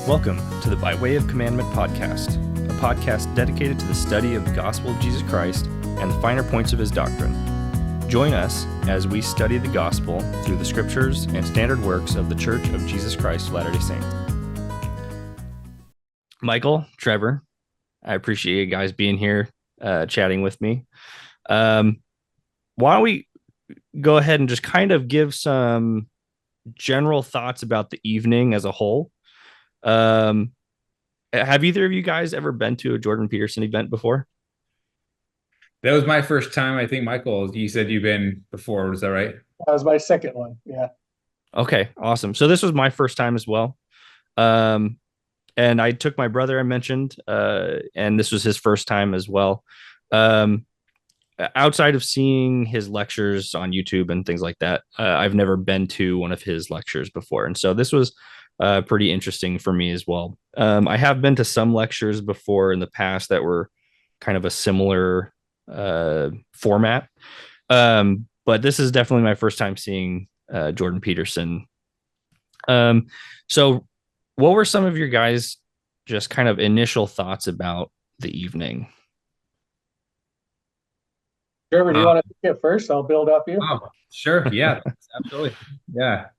Welcome to the By Way of Commandment podcast, a podcast dedicated to the study of the gospel of Jesus Christ and the finer points of his doctrine. Join us as we study the gospel through the scriptures and standard works of the Church of Jesus Christ of Latter-day Saints. Michael, Trevor, I appreciate you guys being here, chatting with me. Why don't we go ahead and just kind of give some general thoughts about the evening as a whole? Have either of you guys ever been to a Jordan Peterson event before? That was my first time. I think, Michael, you said you've been before. Was that right? That was my second one. Yeah. Okay, awesome. So this was my first time as well. Um, and I took my brother I mentioned, and this was his first time as well. Um, Outside of seeing his lectures on YouTube and things like that, I've never been to one of his lectures before. And so this was pretty interesting for me as well. I have been to some lectures before in the past that were kind of a similar format. But this is definitely my first time seeing Jordan Peterson. So what were some of your guys' just kind of initial thoughts about the evening? Trevor, do you want to get first? I'll build up you. Oh, sure. Yeah, absolutely. Yeah.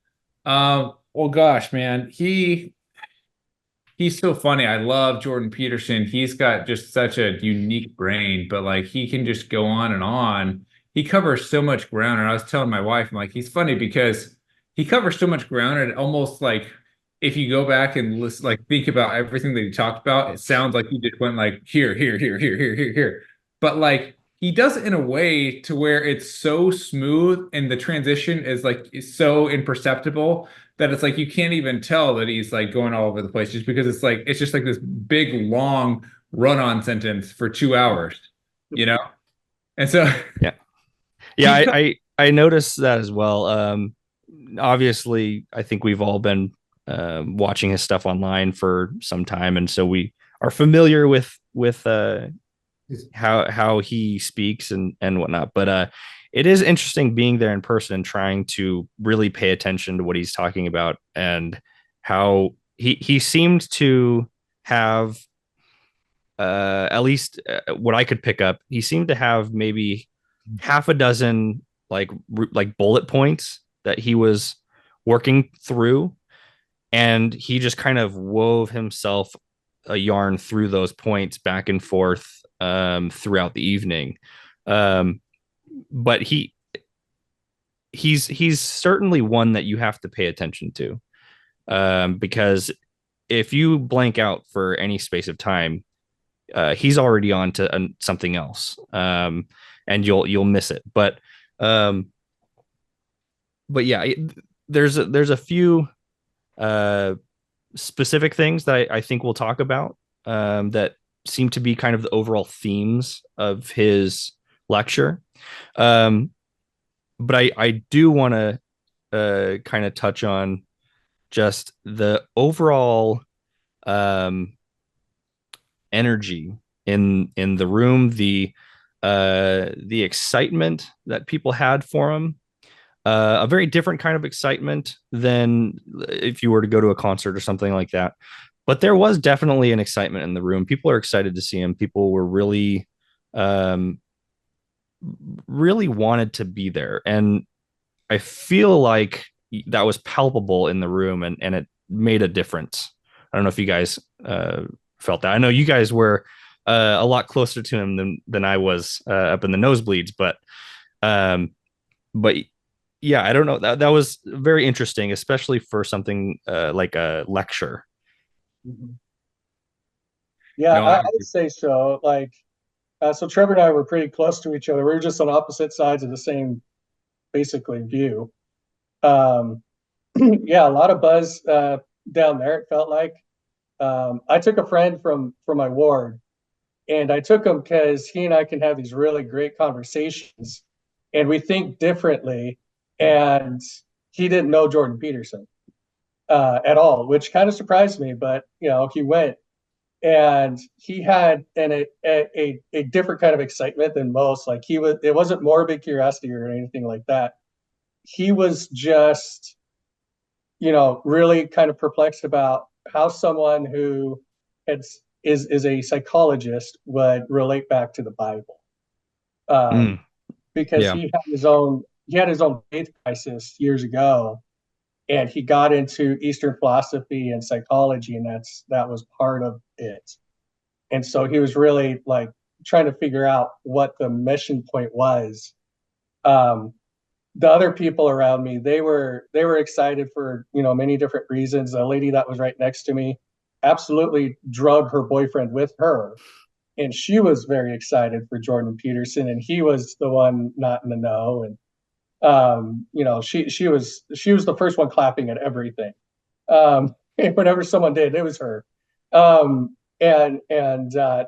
Well, gosh, man, he's so funny. I love Jordan Peterson. He's got just such a unique brain, but like he can just go on and on. He covers so much ground. And I was telling my wife, I'm like, he's funny because he covers so much ground, and almost like if you go back and listen, like think about everything that he talked about, it sounds like he just went like here, here, here, here, here, here, here. But like he does it in a way to where it's so smooth and the transition is so imperceptible that it's like you can't even tell that he's like going all over the place, just because it's just like this big long run-on sentence for 2 hours, you know? And so Yeah. Yeah, I noticed that as well. Obviously, I think we've all been watching his stuff online for some time, and so we are familiar with how he speaks and whatnot. But it is interesting being there in person and trying to really pay attention to what he's talking about, and how he seemed to have at least what I could pick up. He seemed to have maybe half a dozen like bullet points that he was working through, and he just kind of wove himself a yarn through those points back and forth throughout the evening. But he's certainly one that you have to pay attention to, because if you blank out for any space of time, he's already on to something else, and you'll miss it. Um, but yeah, there's a few specific things that I think we'll talk about, that seem to be kind of the overall themes of his lecture. But I do want to kind of touch on just the overall energy in the room, the excitement that people had for him. A very different kind of excitement than if you were to go to a concert or something like that. But there was definitely an excitement in the room. People are excited to see him. People were um, really wanted to be there. And I feel like that was palpable in the room, and it made a difference. I don't know if you guys felt that. I know you guys were a lot closer to him than I was up in the nosebleeds, um, but yeah, I don't know. That was very interesting, especially for something like a lecture. Mhm. Yeah, no, I, I'd say so. So Trevor and I were pretty close to each other. We were just on opposite sides of the same, basically, view. Um, yeah, a lot of buzz down there. It felt like. I took a friend from my ward, and I took him because he and I can have these really great conversations, and we think differently. And he didn't know Jordan Peterson at all, which kind of surprised me. But he went, and he had a different kind of excitement than most. Like it wasn't morbid curiosity or anything like that. He was just really kind of perplexed about how someone who is a psychologist would relate back to the Bible, um, Mm, because yeah. he had his own faith crisis years ago, and he got into Eastern philosophy and psychology, and that was part of it. And so he was really like trying to figure out what the mission point was. Um, the other people around me, they were excited for many different reasons. A lady that was right next to me absolutely drug her boyfriend with her, and she was very excited for Jordan Peterson, and he was the one not in the know. And she was the first one clapping at everything. And whenever someone did, it was her. And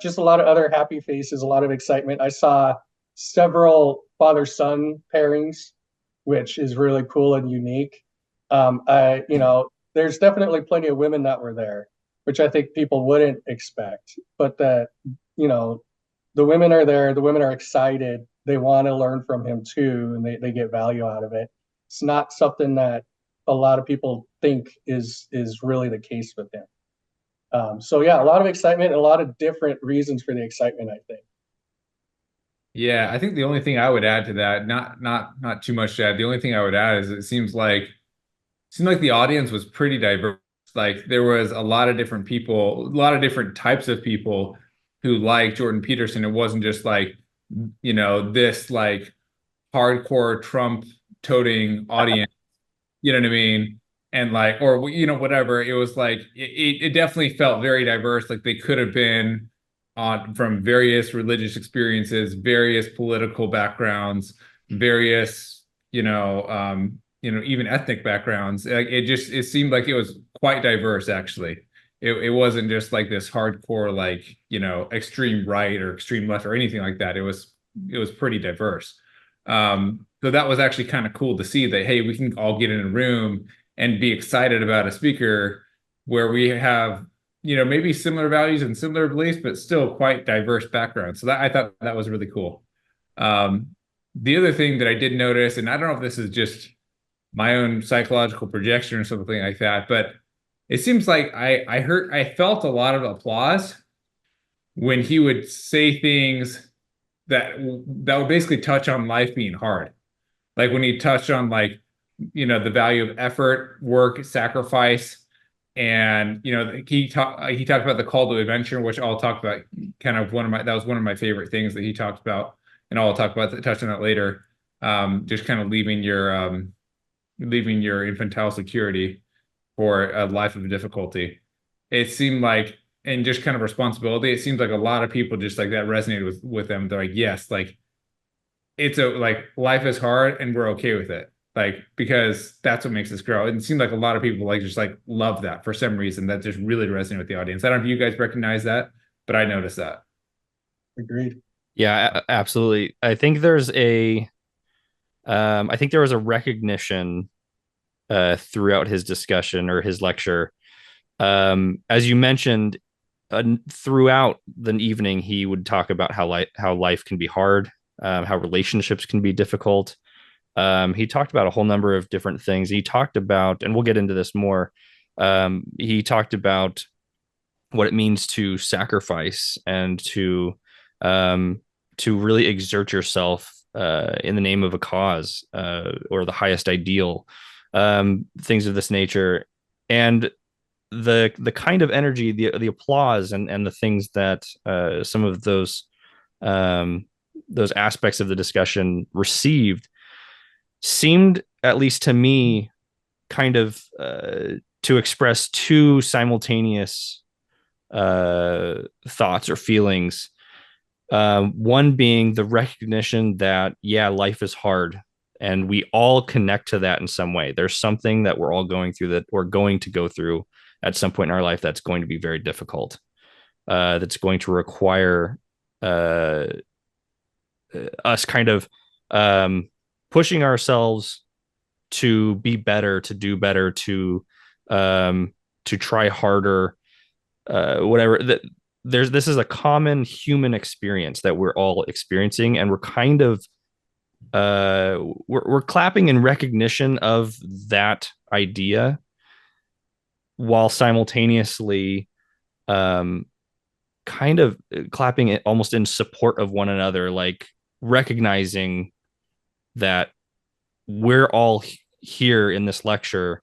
just a lot of other happy faces, a lot of excitement. I saw several father son pairings, which is really cool and unique. There's definitely plenty of women that were there, which I think people wouldn't expect. But you know, the women are there. The women are excited. They want to learn from him too, and they get value out of it. It's not something that a lot of people think is really the case with him. So yeah, a lot of excitement, and a lot of different reasons for the excitement, I think. Yeah, I think the only thing I would add to that, not too much to add. The only thing I would add is it seemed like the audience was pretty diverse. Like there was a lot of different people, a lot of different types of people who like Jordan Peterson. It wasn't just like, this like hardcore Trump toting audience, you know what I mean? And like, or whatever. It was like it definitely felt very diverse. Like they could have been on from various religious experiences, various political backgrounds, various, even ethnic backgrounds. Like it seemed like it was quite diverse actually. It wasn't just like this hardcore, like, extreme right or extreme left or anything like that. It was pretty diverse. So that was actually kind of cool to see that, hey, we can all get in a room and be excited about a speaker where we have, maybe similar values and similar beliefs, but still quite diverse backgrounds. So that I thought that was really cool. The other thing that I did notice, and I don't know if this is just my own psychological projection or something like that, but it seems like I felt a lot of applause when he would say things that would basically touch on life being hard. Like when he touched on like, the value of effort, work, sacrifice, and he talked about the call to adventure, which I'll talk about. Kind of that was one of my favorite things that he talked about, and I'll talk about touch on that later. Just kind of leaving your infantile security for a life of difficulty. It seemed like, and just kind of responsibility. It seems like a lot of people just like that resonated with them. They're like, yes, like like life is hard and we're okay with it. Like, because that's what makes us grow. And it seemed like a lot of people like just like love that for some reason. That just really resonated with the audience. I don't know if you guys recognize that, but I noticed that. Agreed. Yeah, absolutely. I think there was a recognition throughout his discussion or his lecture. As you mentioned, throughout the evening, he would talk about how life can be hard, how relationships can be difficult. He talked about a whole number of different things. He talked about, and we'll get into this more. He talked about what it means to sacrifice and to really exert yourself in the name of a cause or the highest ideal, things of this nature, and the kind of energy, the applause, and the things that some of those aspects of the discussion received seemed, at least to me, kind of to express two simultaneous thoughts or feelings. One being the recognition that, yeah, life is hard, and we all connect to that in some way. There's something that we're all going through, that we're going to go through at some point in our life, that's going to be very difficult, that's going to require uh, us kind of um, pushing ourselves to be better, to do better, to try harder, whatever. That this is a common human experience that we're all experiencing, and we're kind of we're clapping in recognition of that idea, while simultaneously um, kind of clapping it almost in support of one another, like recognizing that we're all here in this lecture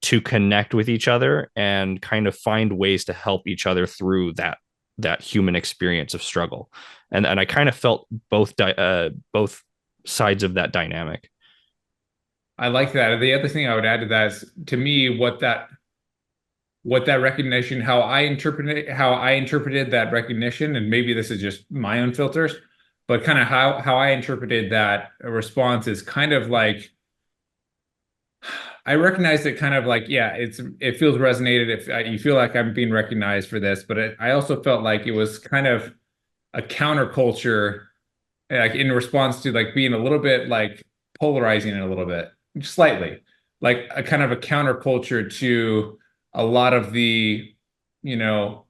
to connect with each other and kind of find ways to help each other through that human experience of struggle. And I kind of felt both sides of that dynamic. I like that. The other thing I would add to that is, to me, what that recognition, how I interpreted that recognition, and maybe this is just my own filters, but kind of how I interpreted that response is kind of like, I recognized it kind of like, yeah, it feels resonated. If you feel like I'm being recognized for this, but I also felt like it was kind of a counterculture, like in response to like being a little bit like polarizing it a little bit, slightly, like a kind of a counterculture to a lot of the, a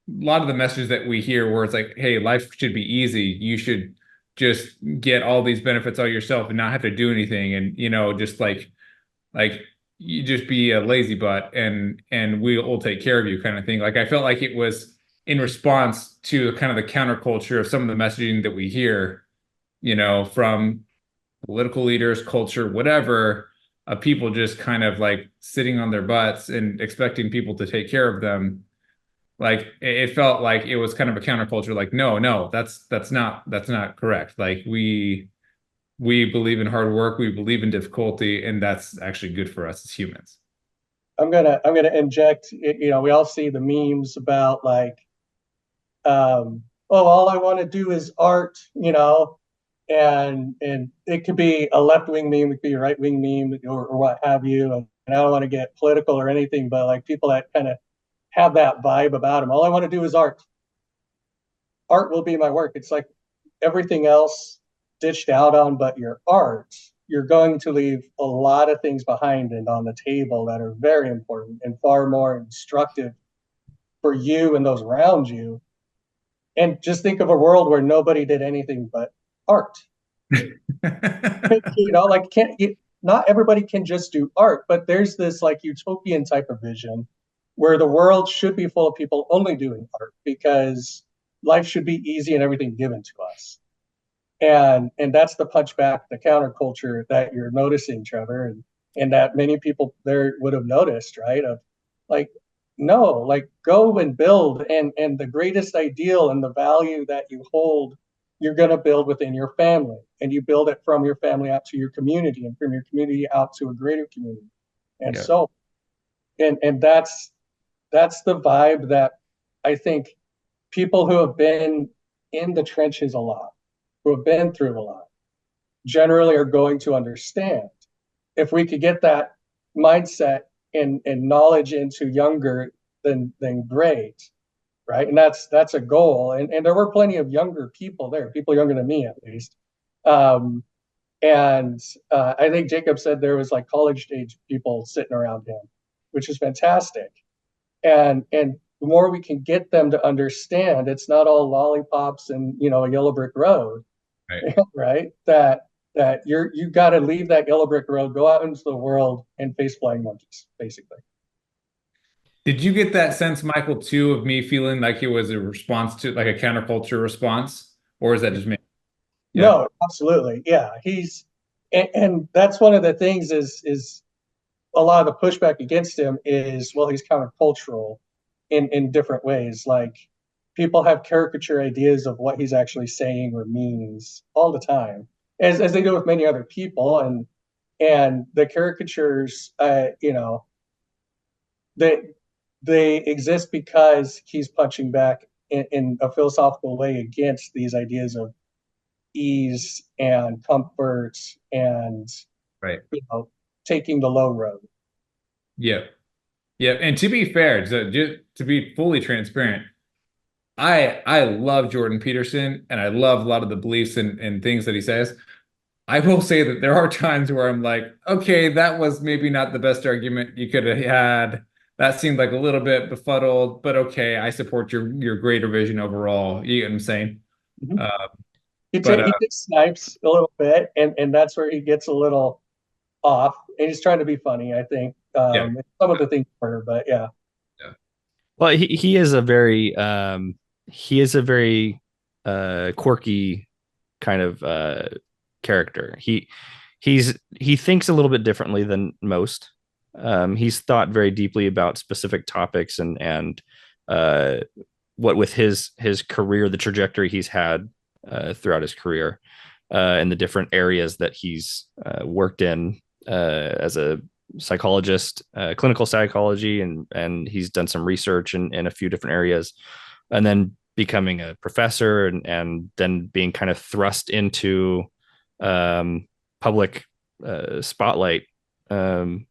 lot of the messages that we hear where it's like, hey, life should be easy. You should just get all these benefits all yourself and not have to do anything. And, just like you just be a lazy butt and we'll take care of you kind of thing. Like I felt like it was in response to kind of the counterculture of some of the messaging that we hear, from political leaders, culture, whatever, of people just kind of like sitting on their butts and expecting people to take care of them. Like it felt like it was kind of a counterculture. Like, no, that's not correct. Like we believe in hard work, we believe in difficulty, and that's actually good for us as humans. I'm gonna inject. We all see the memes about like, oh, all I want to do is art, and it could be a left wing meme, it could be a right wing meme, or what have you. And I don't want to get political or anything, but like people that kind of have that vibe about them. All I want to do is art. Art will be my work. It's like everything else ditched out on, but your art, you're going to leave a lot of things behind and on the table that are very important and far more instructive for you and those around you. And just think of a world where nobody did anything but art. Like not everybody can just do art, but there's this like utopian type of vision where the world should be full of people only doing art because life should be easy and everything given to us. And that's the punchback, the counterculture that you're noticing, Trevor, and that many people there would have noticed, right? Of like, no, like go and build, and the greatest ideal and the value that you hold, you're going to build within your family, and you build it from your family out to your community, and from your community out to a greater community, and Yeah. so, and that's the vibe that I think people who have been in the trenches a lot, who have been through a lot, generally are going to understand. If we could get that mindset and knowledge into younger, then great, right? And that's a goal. And there were plenty of younger people there, people younger than me at least. Um, and I think Jacob said there was like college age people sitting around him, which is fantastic. And the more we can get them to understand, it's not all lollipops and a yellow brick road, Right. right? That you got to leave that yellow brick road, go out into the world, and face flying monkeys, basically. Did you get that sense, Michael, too, of me feeling like it was a response to like a counterculture response, or is that just me? Yeah. No, absolutely, yeah. And that's one of the things is a lot of the pushback against him is, well, he's countercultural in different ways. Like people have caricature ideas of what he's actually saying or means all the time, as they do with many other people, and the caricatures, they they exist because he's punching back in a philosophical way against these ideas of ease and comfort and Right. taking the low road. Yeah. Yeah. And to be fair, to be fully transparent, I love Jordan Peterson and I love a lot of the beliefs and things that he says. I will say that there are times where I'm like, okay, that was maybe not the best argument you could have had. That seemed like a little bit befuddled, but okay, I support your greater vision overall. You get what I'm saying? Mhm. Uh, He, but he takes snipes a little bit, and that's where he gets a little off. And he's trying to be funny, I think. Yeah. Some of the things were, but yeah. Yeah. Well, he is a very quirky kind of character. He thinks a little bit differently than most. He's thought very deeply about specific topics and uh, what with his career, the trajectory he's had throughout his career, and the different areas that he's worked in as a psychologist, clinical psychology, and he's done some research in a few different areas, and then becoming a professor and then being kind of thrust into public spotlight. Um,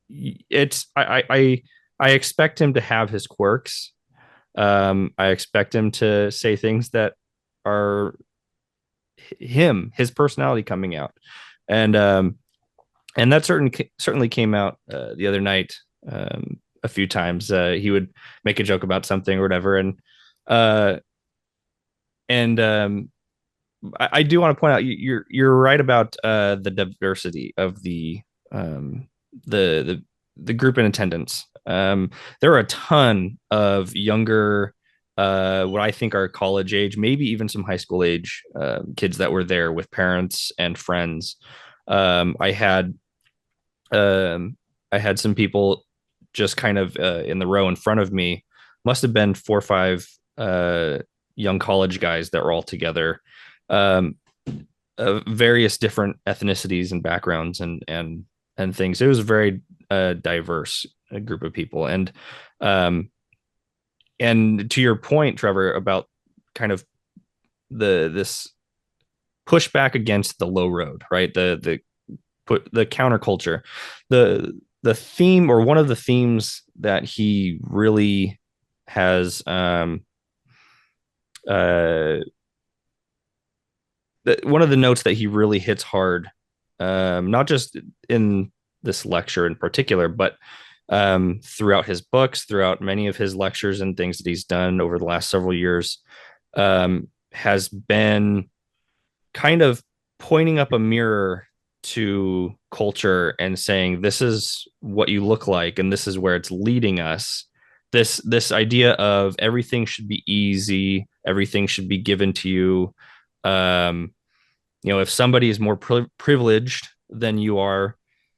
it's I expect him to have his quirks. I expect him to say things that are his personality coming out, and that certainly came out the other night a few times. He would make a joke about something or whatever, uh, and I do want to point out you're right about the diversity of um, the group in attendance. There are a ton of younger, what I think are college age, maybe even some high school age kids that were there with parents and friends. I had um, I had some people just kind of in the row in front of me. Must have been 4 or 5 young college guys that were all together, um, various different ethnicities and backgrounds and things. It was a very diverse group of people, um, and to your point, Trevor, about kind of this pushback against the low road, right? The counterculture, the theme or one of the themes that he really has uh one of the notes that he really hits hard, not just in this lecture in particular, but throughout his books, throughout many of his lectures and things that he's done over the last several years, has been kind of pointing up a mirror to culture and saying this is what you look like and this is where it's leading us. This idea of everything should be easy, everything should be given to you. um if somebody is more privileged than you are,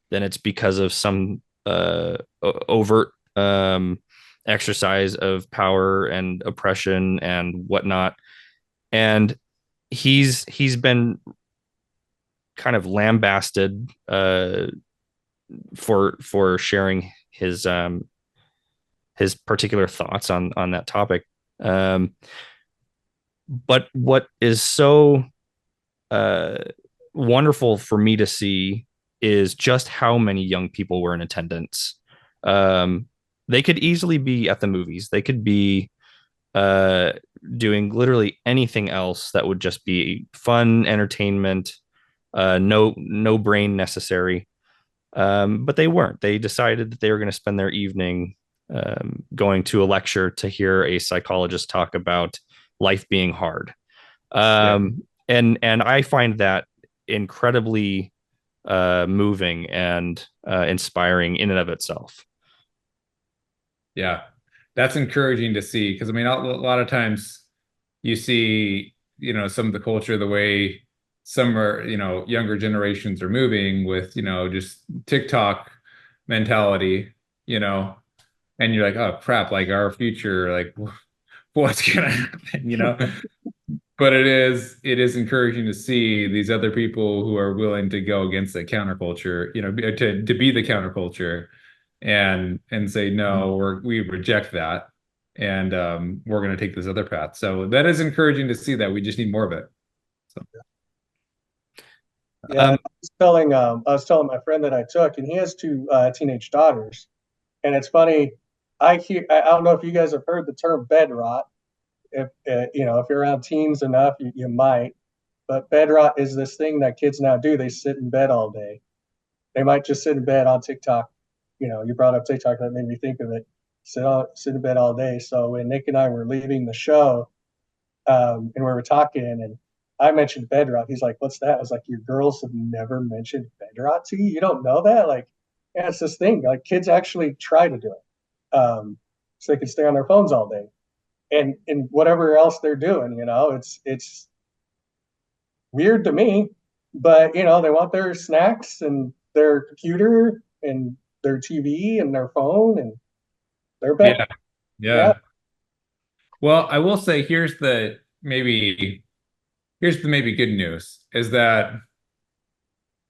then it's because of some overt exercise of power and oppression and whatnot. And he's been kind of lambasted for sharing his particular thoughts on that topic. But what is so uh, wonderful for me to see is just how many young people were in attendance. Um, they could easily be at the movies. They could be uh, doing literally anything else that would just be fun entertainment, no brain necessary. But they weren't. They decided that they were going to spend their evening going to a lecture to hear a psychologist talk about life being hard. Yeah. And I find that incredibly moving and inspiring in and of itself. Yeah. That's encouraging to see because I mean, a lot of times you see, some of the culture, the way some are, younger generations are moving with, just TikTok mentality, you know, and you're like, oh crap, like our future, like what's gonna happen, But it is encouraging to see these other people who are willing to go against the counterculture, to be the counterculture and say no, we reject that, and we're going to take this other path. So that is encouraging to see that we just need more of it. So Yeah, I was telling my friend that I took, and he has 2 teenage daughters. And it's funny, I don't know if you guys have heard the term bed rot. If if you're around teens enough, you might. But bed rot is this thing that kids now do. They sit in bed all day. They might just sit in bed on TikTok. You brought up TikTok, that made me think of it. Sit in bed all day. So when Nick and I were leaving the show, and we were talking, and I mentioned bed rot. He's like, "What's that?" I was like, "Your girls have never mentioned bed rot to you. You don't know that?" Like, yeah, it's this thing. Like kids actually try to do it, so they can stay on their phones all day, and whatever else they're doing. It's weird to me, but they want their snacks and their computer and their TV and their phone and their bed. Yeah. Yeah. Yeah. Well, I will say here's the maybe good news is that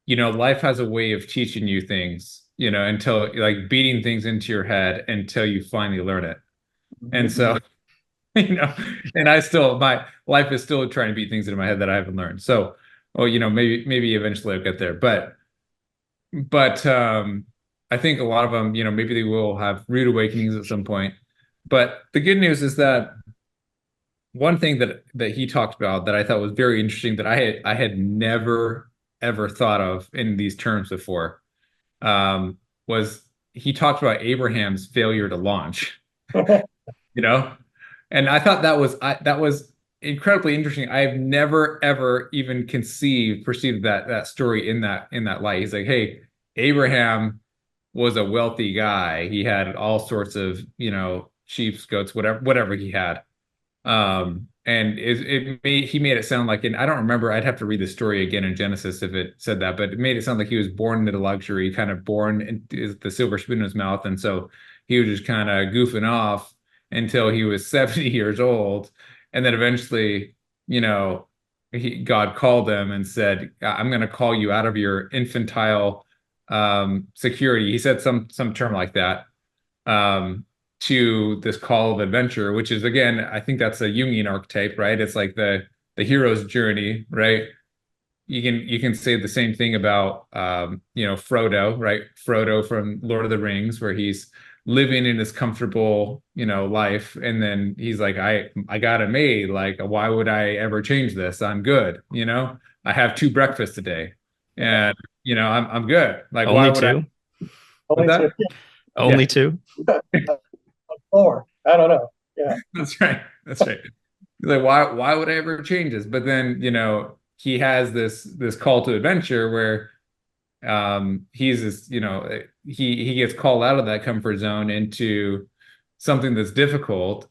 life has a way of teaching you things, until like beating things into your head until you finally learn it. And so, you know, and my life is still trying to beat things into my head that I haven't learned. So, maybe eventually I'll get there. But I think a lot of them, maybe they will have rude awakenings at some point. But the good news is that one thing that he talked about that I thought was very interesting that I had never ever thought of in these terms before, was he talked about Abraham's failure to launch. you know, and I thought that was incredibly interesting. I've never ever even perceived that story in that light. He's like, hey, Abraham was a wealthy guy. He had all sorts of sheep, goats, whatever he had. And he made it sound like, and I don't remember, I'd have to read the story again in Genesis if it said that, but it made it sound like he was born into luxury, kind of born into the silver spoon in his mouth. And so he was just kind of goofing off until he was 70 years old. And then eventually, God called him and said, I'm going to call you out of your infantile security. He said some term like that. To this call of adventure, which is, again, I think that's a Jungian archetype, right? It's like the hero's journey, right? You can say the same thing about Frodo, right? Frodo from Lord of the Rings, where he's living in his comfortable life, and then he's like, I got it made. Like, why would I ever change this? I'm good. I have 2 breakfasts a day, and I'm good. Like, Only why would two? What's that? Only 2? 4. I don't know. Yeah. That's right. That's right. Like, why would I ever change this? But then, he has this call to adventure where he's this, he gets called out of that comfort zone into something that's difficult,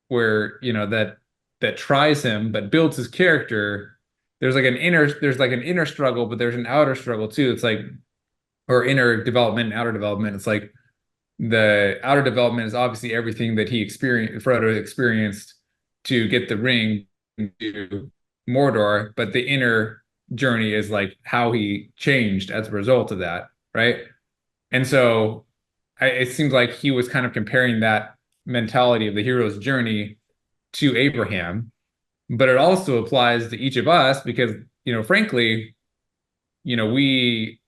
where, that tries him but builds his character. There's like an inner struggle, but there's an outer struggle too. It's like, or inner development and outer development. It's like, the outer development is obviously everything that Frodo experienced to get the ring to Mordor, but the inner journey is like how he changed as a result of that, right? And so it seems like he was kind of comparing that mentality of the hero's journey to Abraham, but it also applies to each of us because, frankly, we,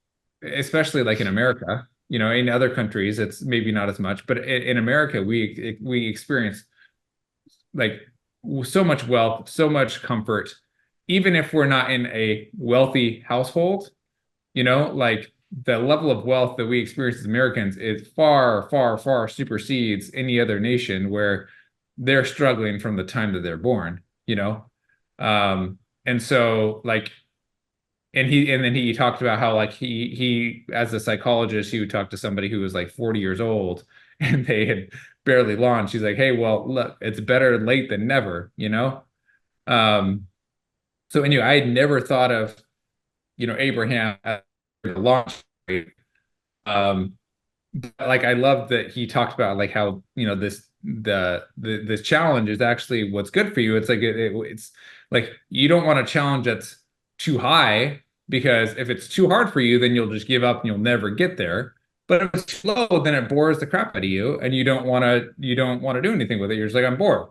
especially like in America, in other countries, it's maybe not as much, but in America, we experience like so much wealth, so much comfort, even if we're not in a wealthy household, like the level of wealth that we experience as Americans is far, far, far supersedes any other nation where they're struggling from the time that they're born, and so like, and then he talked about how like he as a psychologist, he would talk to somebody who was like 40 years old and they had barely launched. He's like, hey, well, look, it's better late than never, so anyway, I had never thought of Abraham as a launch rate. But like, I love that he talked about like how this challenge is actually what's good for you. It's like it's like, you don't want a challenge that's too high, because if it's too hard for you, then you'll just give up and you'll never get there. But if it's too low, then it bores the crap out of you, and you don't want to do anything with it. You're just like, I'm bored,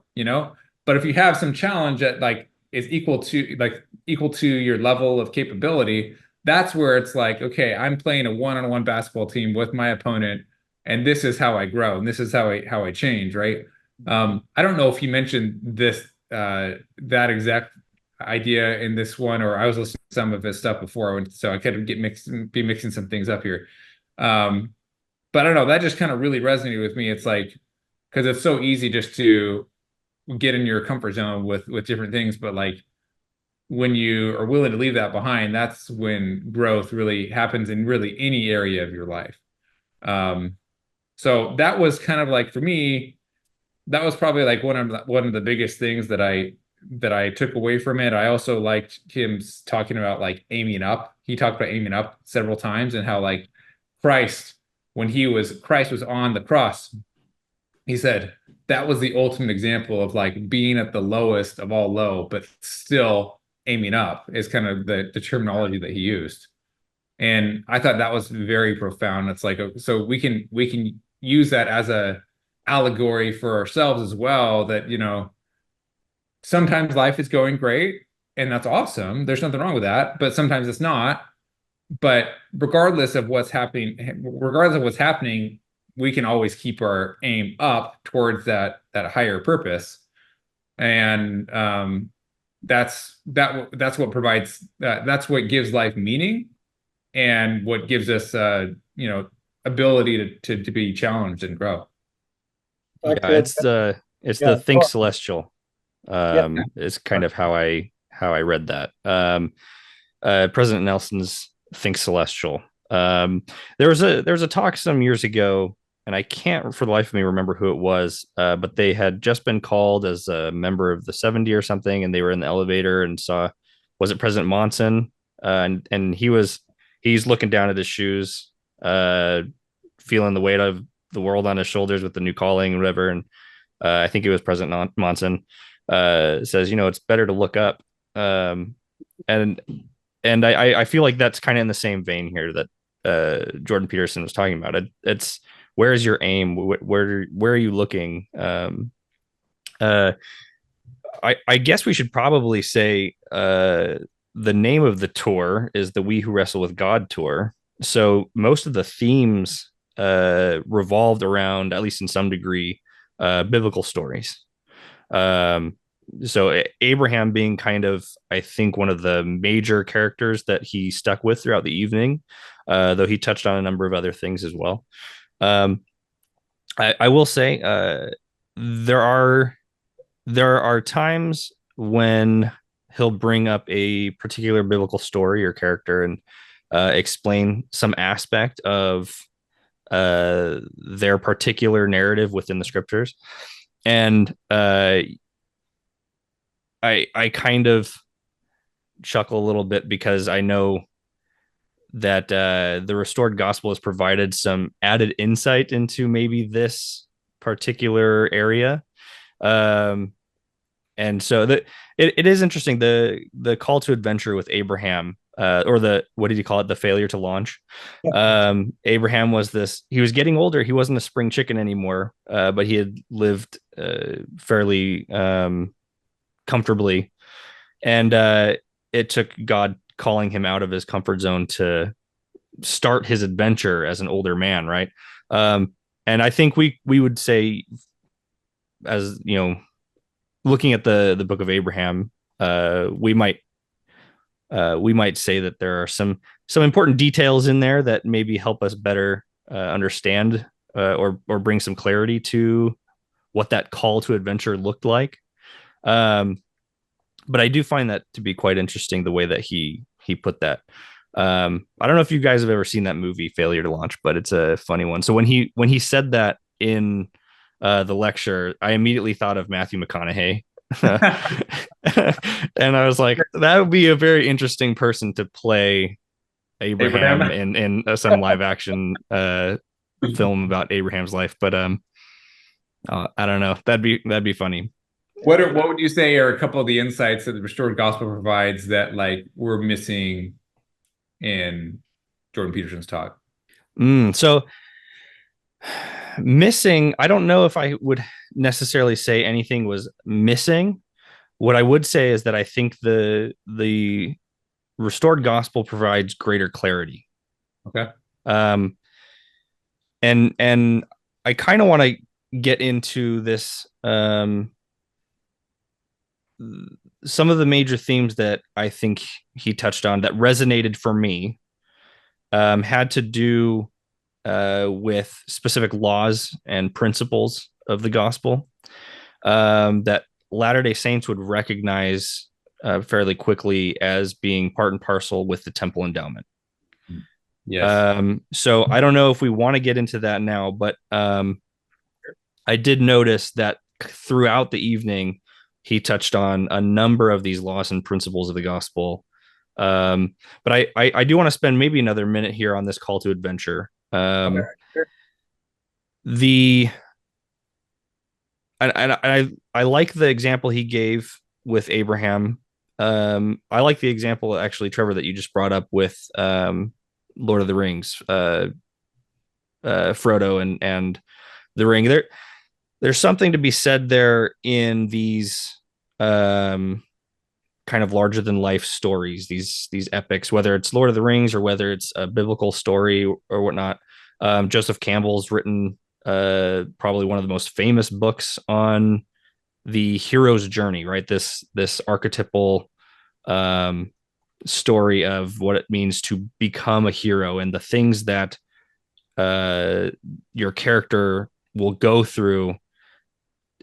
But if you have some challenge that like is equal to your level of capability, that's where it's like, okay, I'm playing a one-on-one basketball team with my opponent, and this is how I grow, and this is how I change, right? I don't know if he mentioned this that exact idea in this one, or I was listening to some of his stuff before, so I could be mixing some things up here. But I don't know, that just kind of really resonated with me. It's like, because it's so easy just to get in your comfort zone with different things, but like, when you are willing to leave that behind, that's when growth really happens in really any area of your life. So that was kind of like for me, that was probably like one of the biggest things that I took away from it. I also liked him talking about like aiming up. He talked about aiming up several times and how like Christ, Christ was on the cross, he said that was the ultimate example of like being at the lowest of all low, but still aiming up is kind of the terminology that he used. And I thought that was very profound. It's like so we can use that as a allegory for ourselves as well, that sometimes life is going great and that's awesome. There's nothing wrong with that, but sometimes it's not. But regardless of what's happening, we can always keep our aim up towards that higher purpose. And that's what provides that's what gives life meaning and what gives us ability to be challenged and grow. Yeah, Good. it's the Yeah. think celestial. Yeah. Is kind of how I read that. President Nelson's think celestial. There was a talk some years ago, and I can't for the life of me remember who it was, but they had just been called as a member of the 70 or something, and they were in the elevator and saw, was it President Monson? And he's looking down at his shoes, uh, feeling the weight of the world on his shoulders with the new calling and whatever. And I think it was President Monson, says, it's better to look up. And I feel like that's kind of in the same vein here that Jordan Peterson was talking about. It's where is your aim? Where are you looking? Uh, I guess we should probably say the name of the tour is the We Who Wrestle With God tour. So most of the themes revolved around, at least in some degree, biblical stories. Um, so Abraham being kind of, I think, one of the major characters that he stuck with throughout the evening, though he touched on a number of other things as well. Um, I will say there are there are times when he'll bring up a particular biblical story or character and explain some aspect of their particular narrative within the scriptures. And I kind of chuckle a little bit because I know that the restored gospel has provided some added insight into maybe this particular area. Um, and so it is interesting, the call to adventure with Abraham, or the, what did you call it, the failure to launch. Abraham was this, he was getting older, he wasn't a spring chicken anymore, but he had lived fairly comfortably, and it took God calling him out of his comfort zone to start his adventure as an older man, right? And I think we would say, as looking at the book of Abraham, we might say that there are some important details in there that maybe help us better understand, or bring some clarity to what that call to adventure looked like. Um, but I do find that to be quite interesting, the way that he put that. I don't know if you guys have ever seen that movie Failure to Launch, but it's a funny one. So when he said that in the lecture, I immediately thought of Matthew McConaughey. And I was like, that would be a very interesting person to play Abraham Abraham. in some live action film about Abraham's life. But I don't know. That'd be funny. What would you say are a couple of the insights that the restored gospel provides that like we're missing in Jordan Peterson's talk? So missing, I don't know if I would necessarily say anything was missing. What I would say is that I think the restored gospel provides greater clarity. Okay. Um, and I kind of want to get into this, some of the major themes that I think he touched on that resonated for me, had to do with specific laws and principles of the gospel, that Latter-day Saints would recognize fairly quickly as being part and parcel with the temple endowment. Yes. So I don't know if we want to get into that now, but I did notice that throughout the evening, he touched on a number of these laws and principles of the gospel. But I do want to spend maybe another minute here on this call to adventure. Okay. Sure. The I like the example he gave with Abraham. I like the example actually, Trevor, that you just brought up with Lord of the Rings, Frodo and the ring. There's something to be said there in these kind of larger than life stories, these epics, whether it's Lord of the Rings or whether it's a biblical story or whatnot. Joseph Campbell's written probably one of the most famous books on the hero's journey, right? This archetypal story of what it means to become a hero and the things that your character will go through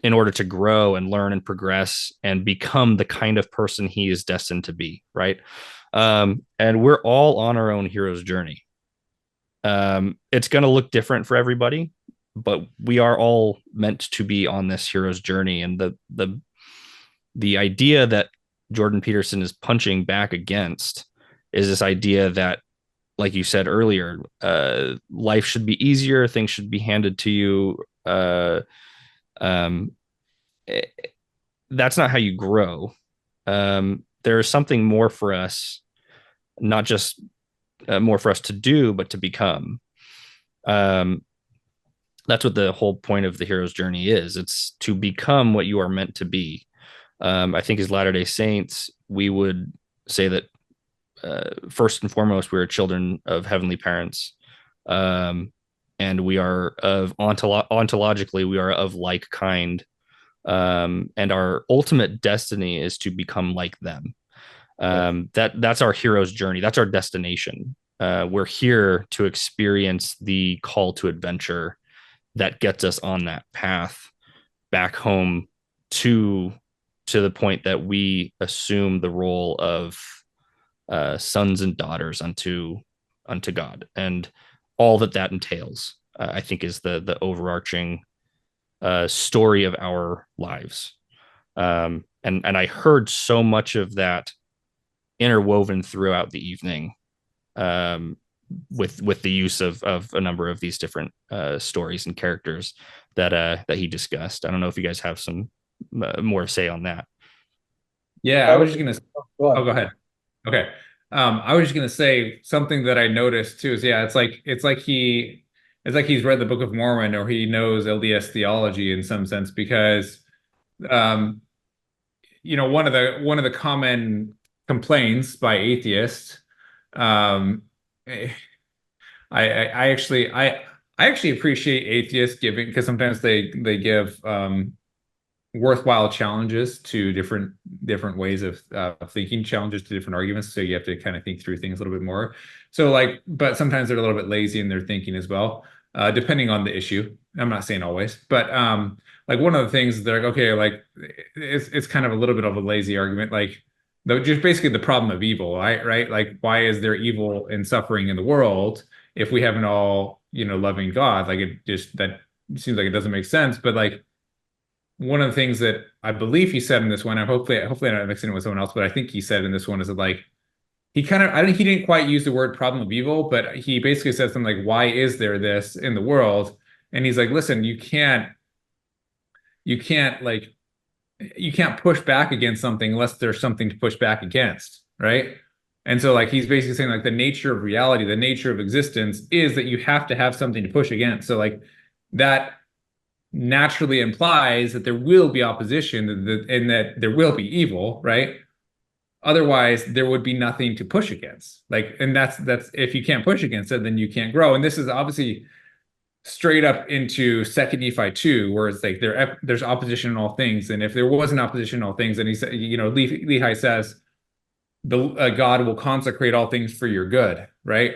in order to grow and learn and progress and become the kind of person he is destined to be, right? And we're all on our own hero's journey. It's going to look different for everybody, but we are all meant to be on this hero's journey. And the idea that Jordan Peterson is punching back against is this idea that, like you said earlier, life should be easier, things should be handed to you. That's not how you grow. There is something more for us, not just more for us to do, but to become. That's what the whole point of the hero's journey is. It's to become what you are meant to be. I think as Latter-day Saints, we would say that first and foremost, we are children of heavenly parents. And we are of ontologically, we are of like kind. And our ultimate destiny is to become like them. That's our hero's journey. That's our destination. We're here to experience the call to adventure that gets us on that path back home to the point that we assume the role of sons and daughters unto God, and all that entails. I think is the overarching story of our lives. And I heard so much of that interwoven throughout the evening, with the use of a number of these different stories and characters that he discussed. I don't know if you guys have some more to say on that. Yeah, I was just gonna. Go on. Oh, go ahead. Okay. I was just gonna say something that I noticed too is, yeah, it's like he's read the Book of Mormon, or he knows LDS theology in some sense, because um, one of the common complaints by atheists, um, I actually appreciate atheists giving, because sometimes they give worthwhile challenges to different ways of thinking, challenges to different arguments. So you have to kind of think through things a little bit more. So but sometimes they're a little bit lazy in their thinking as well, depending on the issue. I'm not saying always, but like one of the things they're like, okay, like it's kind of a little bit of a lazy argument, like just basically the problem of evil, right? Like, why is there evil and suffering in the world if we have an all, loving God? Like, that seems like it doesn't make sense. But like, one of the things that I believe he said in this one, and hopefully I'm not mixing it with someone else, but I think he said in this one is that, like, I think he didn't quite use the word problem of evil, but he basically said something like, why is there this in the world? And he's like, listen, you can't push back against something unless there's something to push back against, right? And so, like, he's basically saying, like, the nature of reality, the nature of existence is that you have to have something to push against. So, like, that naturally implies that there will be opposition, and that there will be evil, right? Otherwise, there would be nothing to push against. Like, and that's if you can't push against it, then you can't grow. And this is obviously straight up into Second Nephi 2, where it's like there's opposition in all things, and if there was an opposition in all things, then he said, Lehi says, the God will consecrate all things for your good, right?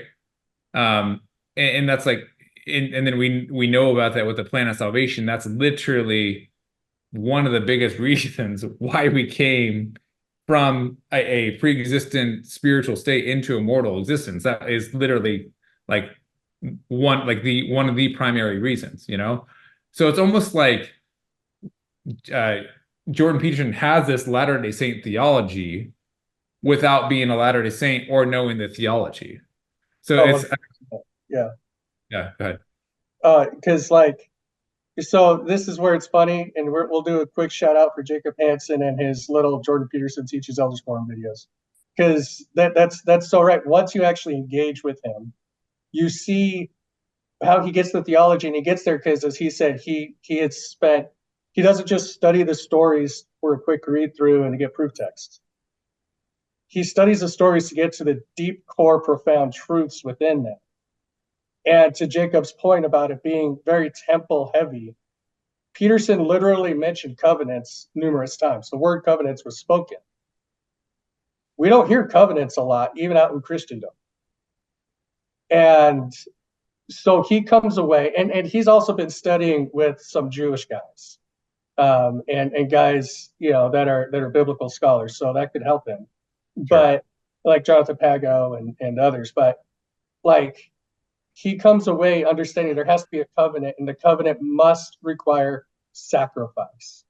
And that's like, and then we know about that with the plan of salvation. That's literally one of the biggest reasons why we came from a pre-existent spiritual state into a mortal existence. That is literally like one of the primary reasons, you know? So it's almost like uh, Jordan Peterson has this Latter-day Saint theology without being a Latter-day Saint or knowing the theology. So Oh, it's, 100%. Yeah. yeah, go ahead. Because like, so this is where it's funny, and we'll do a quick shout out for Jacob Hansen and his little Jordan Peterson teaches elders forum videos, because that's so right. Once you actually engage with him, you see how he gets the theology, and he gets there because, as he said, he doesn't just study the stories for a quick read through and to get proof texts. He studies the stories to get to the deep core, profound truths within them. And to Jacob's point about it being very temple heavy, Peterson literally mentioned covenants numerous times. The word covenants was spoken. We don't hear covenants a lot, even out in Christendom. And so he comes away, and he's also been studying with some Jewish guys, and guys, that are biblical scholars, so that could help him. Sure. But like Jonathan Pago and others, but like he comes away understanding there has to be a covenant, and the covenant must require sacrifice.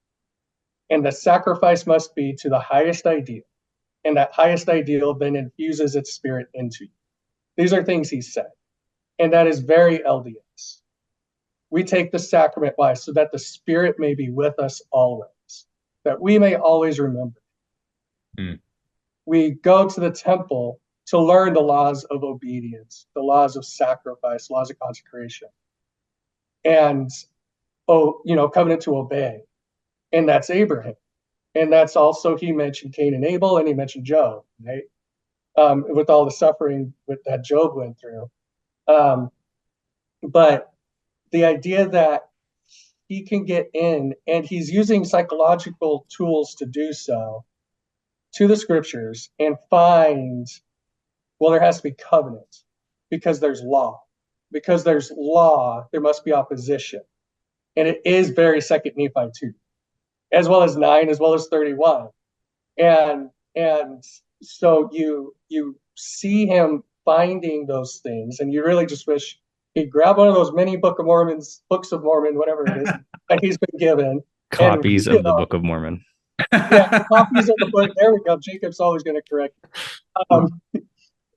And the sacrifice must be to the highest ideal. And that highest ideal then infuses its spirit into you. These are things he said. And that is very LDS. We take the sacrament, why? So that the spirit may be with us always, that we may always remember. Mm. We go to the temple to learn the laws of obedience, the laws of sacrifice, laws of consecration, and covenant to obey. And that's Abraham. And that's also, he mentioned Cain and Abel, and he mentioned Job, right? With all the suffering that Job went through. But the idea that he can get in, and he's using psychological tools to do so, to the scriptures and find, well, there has to be covenant because there's law. Because there's law, there must be opposition. And it is very Second Nephi 2, as well as 9, as well as 31. And so you see him finding those things, and you really just wish he'd grab one of those mini Books of Mormon, whatever it is, that he's been given. Copies of the Book of Mormon. Yeah, copies of the book. There we go. Jacob's always going to correct.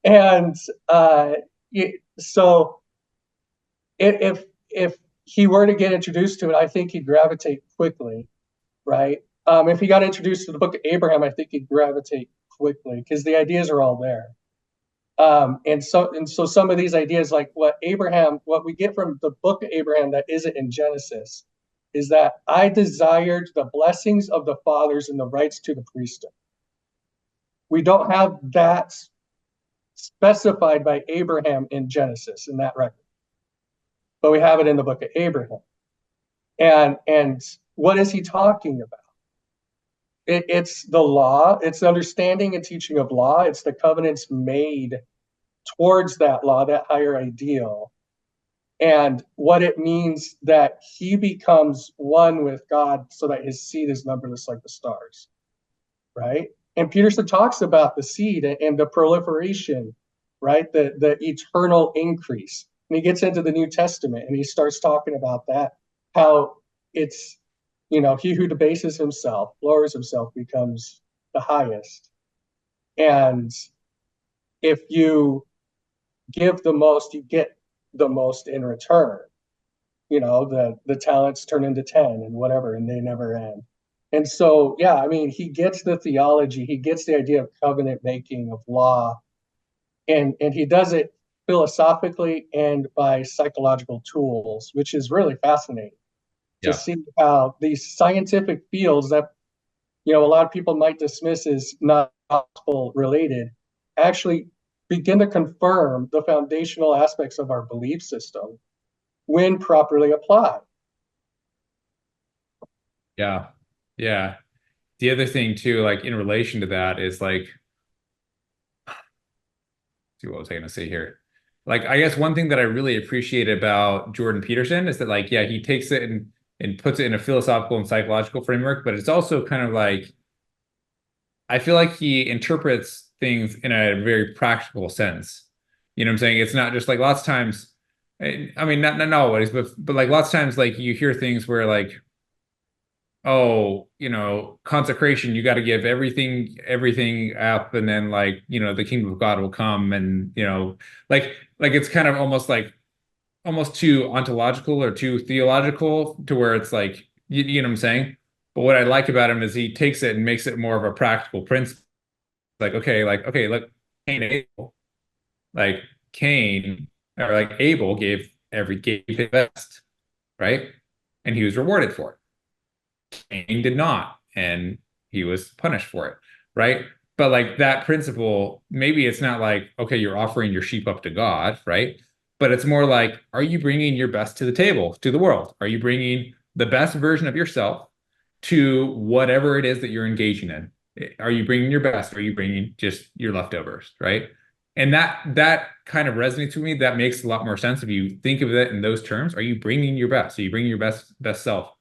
And so if he were to get introduced to it, I think he'd gravitate quickly, right? If he got introduced to the Book of Abraham, I think he'd gravitate quickly because the ideas are all there. And so some of these ideas, like what we get from the Book of Abraham that isn't in Genesis, is that I desired the blessings of the fathers and the rights to the priesthood. We don't have that specified by Abraham in Genesis in that record, but we have it in the Book of Abraham. And what is he talking about? It's the law. It's the understanding and teaching of law. It's the covenants made towards that law, that higher ideal, and what it means that he becomes one with God so that his seed is numberless like the stars, right? And Peterson talks about the seed and the proliferation, right? The eternal increase. And he gets into the New Testament and he starts talking about that, how it's, he who debases himself, lowers himself, becomes the highest. And if you give the most, you get the most in return. The talents turn into 10 and whatever, and they never end. And so, yeah, I mean, he gets the theology, he gets the idea of covenant making, of law, and he does it philosophically and by psychological tools, which is really fascinating to see how these scientific fields that, a lot of people might dismiss as not gospel related, actually begin to confirm the foundational aspects of our belief system when properly applied. Yeah. Yeah. The other thing too, like in relation to that is like, see what was I going to say here? Like, I guess one thing that I really appreciate about Jordan Peterson is that like, yeah, he takes it and puts it in a philosophical and psychological framework, but it's also kind of like, I feel like he interprets things in a very practical sense. You know what I'm saying? It's not just like lots of times, I mean, not always, but like lots of times, like you hear things where like, oh, consecration, you got to give everything up, and then like, the kingdom of God will come, and like it's kind of almost too ontological or too theological to where it's like, you know what I'm saying? But what I like about him is he takes it and makes it more of a practical principle. Like, okay, look, Cain and Abel, like Cain or like Abel gave his best, right? And he was rewarded for it. Cain did not, and he was punished for it, right? But like that principle, maybe it's not like, okay, you're offering your sheep up to God, right? But it's more like, are you bringing your best to the table, to the world? Are you bringing the best version of yourself to whatever it is that you're engaging in? Are you bringing your best? Or are you bringing just your leftovers, right? And that kind of resonates with me. That makes a lot more sense if you think of it in those terms. Are you bringing your best? Are you bringing your best self?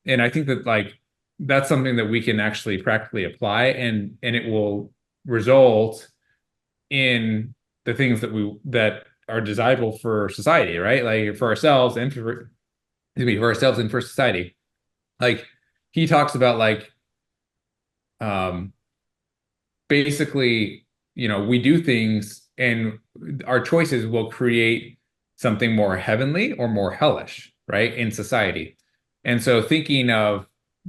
And I think that like that's something that we can actually practically apply, and it will result in the things that are desirable for society, right? Like for ourselves and for excuse me, for ourselves and for society. Like he talks about like um basically, we do things and our choices will create something more heavenly or more hellish, right, in society. And so thinking of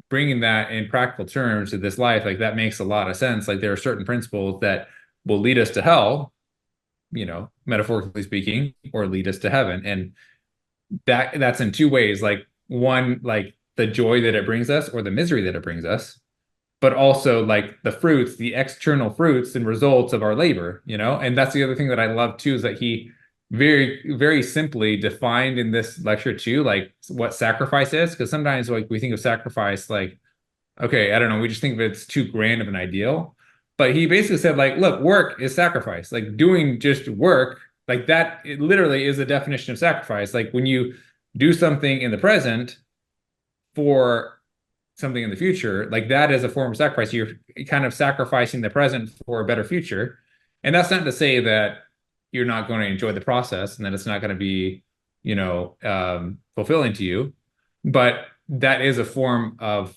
bringing that in practical terms to this life, like that makes a lot of sense. Like there are certain principles that will lead us to hell, metaphorically speaking, or lead us to heaven. And that's in two ways. Like one, like the joy that it brings us or the misery that it brings us, but also like the fruits, the external fruits and results of our labor, And that's the other thing that I love too, is that he very, very simply defined in this lecture too, like what sacrifice is. Because sometimes like we think of sacrifice like, okay, I don't know, we just think of it's too grand of an ideal. But he basically said, like, look, work is sacrifice. Like doing just work, like that, it literally is a definition of sacrifice. Like when you do something in the present for something in the future, like that is a form of sacrifice. You're kind of sacrificing the present for a better future. And that's not to say that you're not going to enjoy the process and that it's not going to be, fulfilling to you, but that is a form of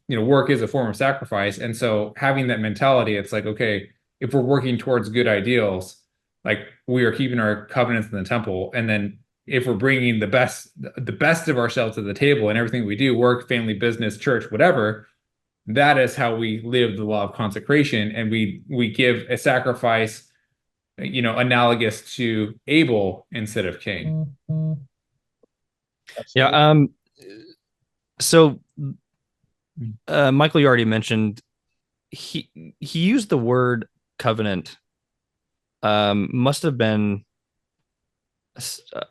work is a form of sacrifice. And so having that mentality, it's like, okay, if we're working towards good ideals, like we are keeping our covenants in the temple, and then if we're bringing the best of ourselves to the table and everything we do, work, family, business, church, whatever, that is how we live the law of consecration, and we give a sacrifice, analogous to Abel instead of Cain. Yeah. So, Michael, you already mentioned he used the word covenant. Must have been,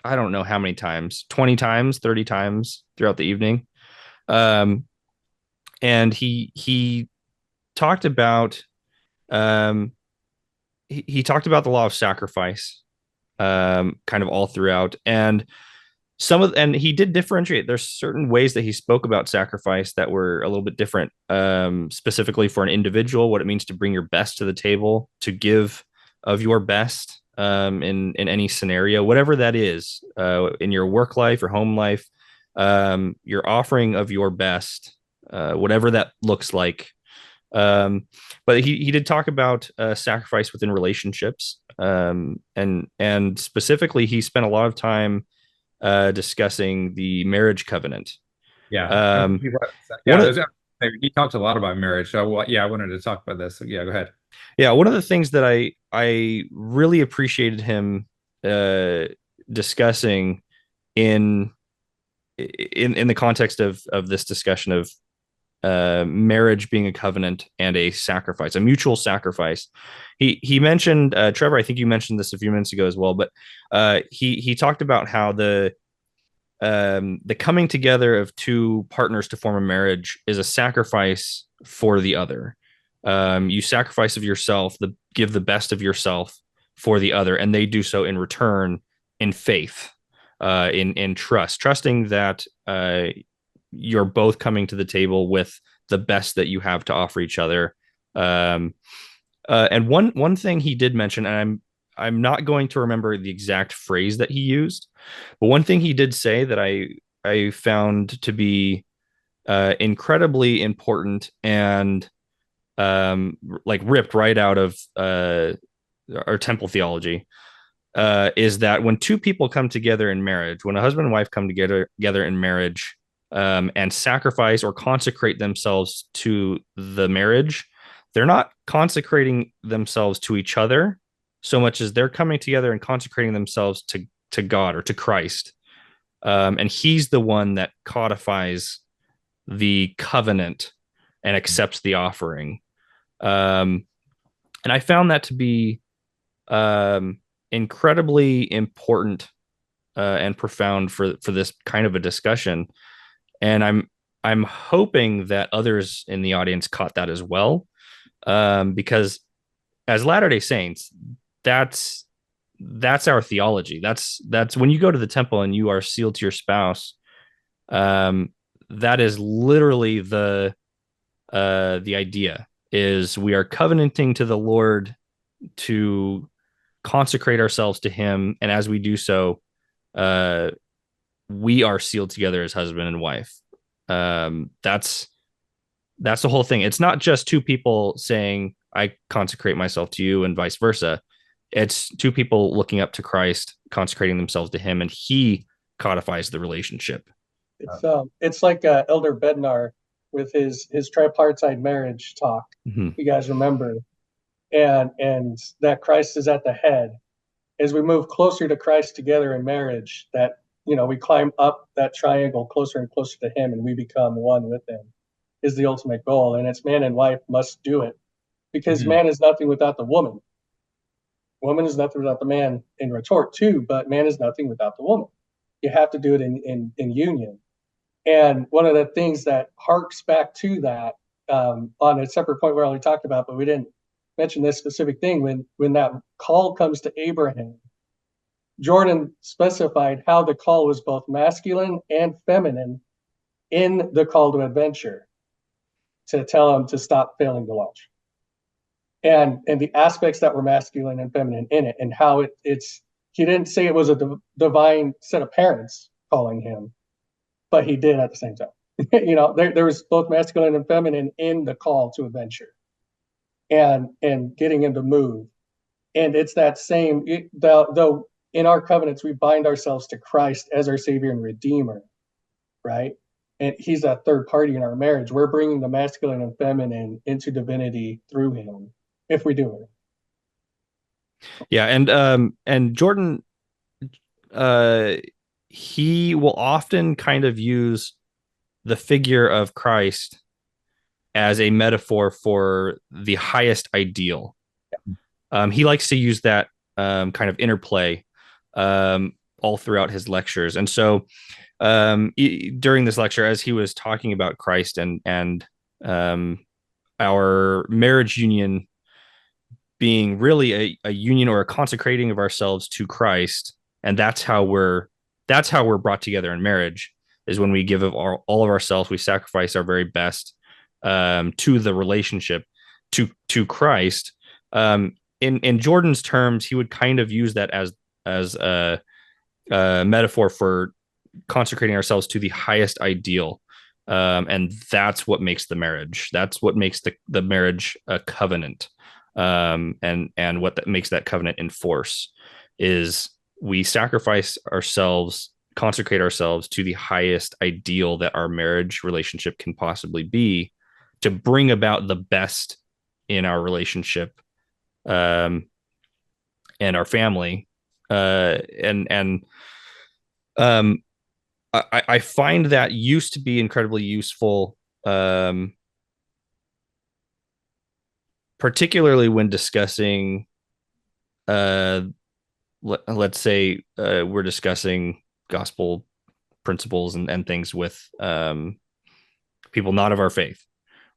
I don't know how many times, 20 times, 30 times throughout the evening. And he talked about he talked about the law of sacrifice kind of all throughout. And he did differentiate. There's certain ways that he spoke about sacrifice that were a little bit different, specifically for an individual, what it means to bring your best to the table, to give of your best in any scenario, whatever that is, in your work life or home life, your offering of your best, whatever that looks like. But he did talk about sacrifice within relationships, and specifically, he spent a lot of time discussing the marriage covenant. Yeah. Um, Yeah, he talked a lot about marriage. So yeah, I wanted to talk about this. So, yeah, go ahead. yeah, one of the things that I really appreciated him uh, discussing in in the context of this discussion of marriage being a covenant and a sacrifice, a mutual sacrifice. He mentioned, Trevor, I think you mentioned this a few minutes ago as well, but he talked about how the coming together of two partners to form a marriage is a sacrifice for the other. You sacrifice of yourself, give the best of yourself for the other, and they do so in return in faith, in trust, trusting that you're both coming to the table with the best that you have to offer each other. And one thing he did mention, and I'm not going to remember the exact phrase that he used, but one thing he did say that I found to be incredibly important and like ripped right out of our temple theology is that when two people come together in marriage, when a husband and wife come together in marriage, and sacrifice or consecrate themselves to the marriage, they're not consecrating themselves to each other so much as they're coming together and consecrating themselves to God or to Christ. And he's the one that codifies the covenant and accepts the offering. And I found that to be incredibly important and profound for this kind of a discussion. And I'm hoping that others in the audience caught that as well, because as Latter-day Saints, that's our theology. That's when you go to the temple and you are sealed to your spouse. That is literally the idea is we are covenanting to the Lord to consecrate ourselves to Him, and as we do so, we are sealed together as husband and wife. That's the whole thing. It's not just two people saying I consecrate myself to you and vice versa. It's two people looking up to Christ, consecrating themselves to Him, and He codifies the relationship. It's like Elder Bednar with his tripartite marriage talk. Mm-hmm. You guys remember, and that Christ is at the head. As we move closer to Christ together in marriage, that we climb up that triangle closer and closer to Him, and we become one with Him. Is the ultimate goal, and it's man and wife must do it, because Mm-hmm. man is nothing without the woman. Woman is nothing without the man in retort too, but man is nothing without the woman. You have to do it in union. And one of the things that harks back to that, on a separate point we already talked about, but we didn't mention this specific thing, when that call comes to Abraham, Jordan specified how the call was both masculine and feminine in the call to adventure, to tell him to stop failing to watch. And the aspects that were masculine and feminine in it, and how it's he didn't say it was a divine set of parents calling him, but he did at the same time. There was both masculine and feminine in the call to adventure, and getting him to move. And it's that same, though in our covenants we bind ourselves to Christ as our Savior and Redeemer, right? And He's that third party in our marriage. We're bringing the masculine and feminine into divinity through Him, if we do it. Yeah, and Jordan, he will often kind of use the figure of Christ as a metaphor for the highest ideal. He likes to use that kind of interplay all throughout his lectures. And so during this lecture, as he was talking about Christ and our marriage union being really a union or a consecrating of ourselves to Christ, and that's how we're brought together in marriage, is when we give of all of ourselves, we sacrifice our very best to the relationship to Christ. In Jordan's terms, he would kind of use that as a metaphor for consecrating ourselves to the highest ideal, and that's what makes the marriage. That's what makes the marriage a covenant, and what makes that covenant in force is we sacrifice ourselves, consecrate ourselves to the highest ideal that our marriage relationship can possibly be, to bring about the best in our relationship and our family. I find that used to be incredibly useful, particularly when discussing, let's say we're discussing gospel principles and things with people not of our faith,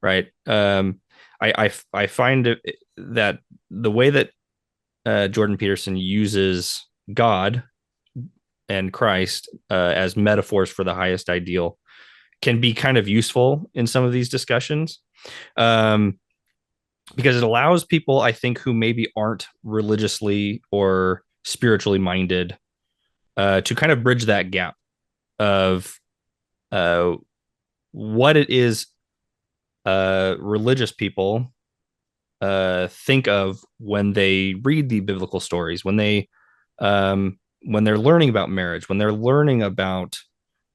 right? I find that the way that Jordan Peterson uses God and Christ as metaphors for the highest ideal can be kind of useful in some of these discussions. because it allows people, I think, who maybe aren't religiously or spiritually minded, to kind of bridge that gap of uh, what it is religious people think of when they read the biblical stories, when they're learning about marriage, when they're learning about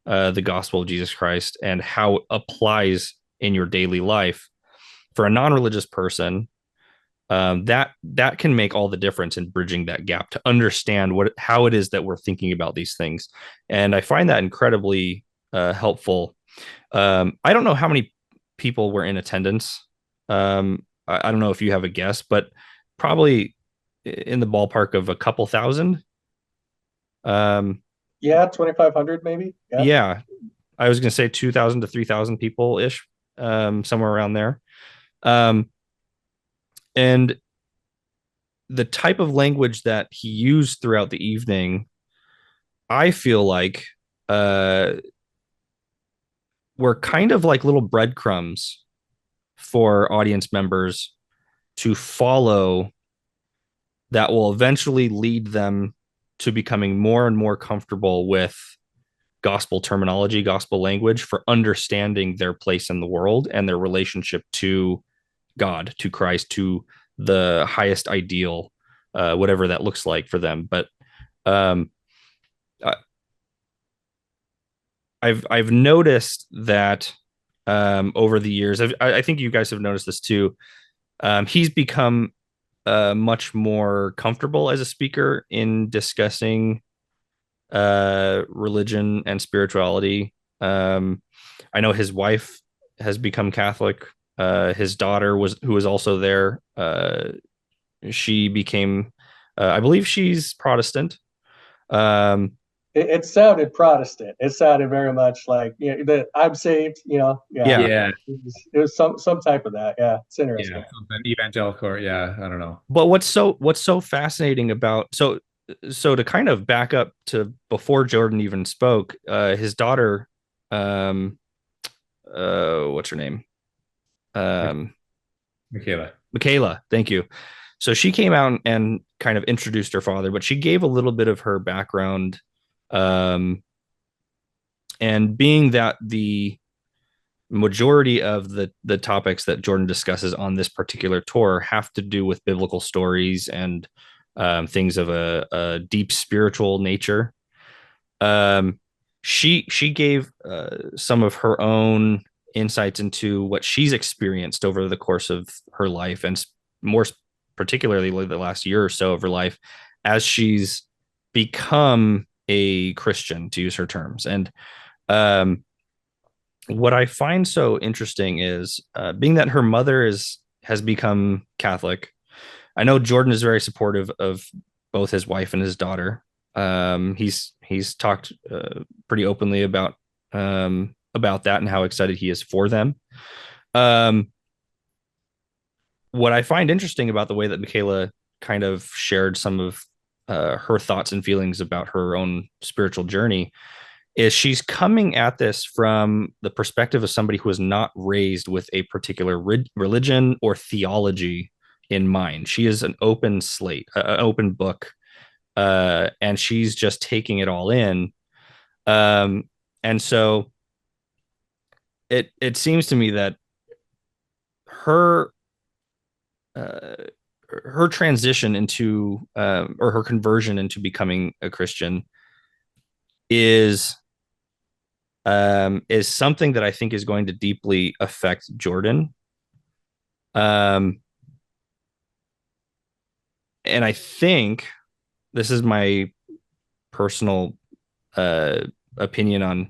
the gospel of Jesus Christ and how it applies in your daily life. For a non-religious person, that can make all the difference in bridging that gap to understand how it is that we're thinking about these things, and I find that incredibly helpful. I don't know how many people were in attendance. I don't know if you have a guess, but probably in the ballpark of a couple thousand. Um, Yeah, 2,500 maybe. Yeah. yeah, I was going to say 2,000 to 3,000 people ish, somewhere around there. Um, and the type of language that he used throughout the evening, I feel like uh, were kind of like little breadcrumbs for audience members to follow that will eventually lead them to becoming more and more comfortable with gospel terminology, gospel language for understanding their place in the world and their relationship to God, to Christ, to the highest ideal, whatever that looks like for them. But um, I've noticed that over the years, I think you guys have noticed this too. He's become much more comfortable as a speaker in discussing religion and spirituality. I know his wife has become Catholic. His daughter who was also there. She became, I believe she's Protestant. Um, It sounded Protestant. It sounded very much like, that I'm saved. Yeah. yeah, Yeah, It was some type of that. Yeah, it's yeah, interesting. something evangelical. Yeah, I don't know. but what's so fascinating about so to kind of back up to before Jordan even spoke, his daughter, um, what's her name? Um, Michaela. Michaela, thank you. So she came out and kind of introduced her father, but she gave a little bit of her background. Um, and being that the majority of the topics that Jordan discusses on this particular tour have to do with biblical stories and things of a deep spiritual nature. Um, she gave some of her own insights into what she's experienced over the course of her life, and more particularly the last year or so of her life, as she's become a Christian, to use her terms. And um, what I find so interesting is, being that her mother has become Catholic. I know Jordan is very supportive of both his wife and his daughter. He's talked pretty openly about that and how excited he is for them. Um, what I find interesting about the way that Michaela kind of shared some of her thoughts and feelings about her own spiritual journey is she's coming at this from the perspective of somebody who was not raised with a particular religion or theology in mind. She is an open slate, an open book, and she's just taking it all in. And so it seems to me that her uh, her transition into, or her conversion into becoming a Christian is is something that I think is going to deeply affect Jordan. Um, and I think this is my personal uh, opinion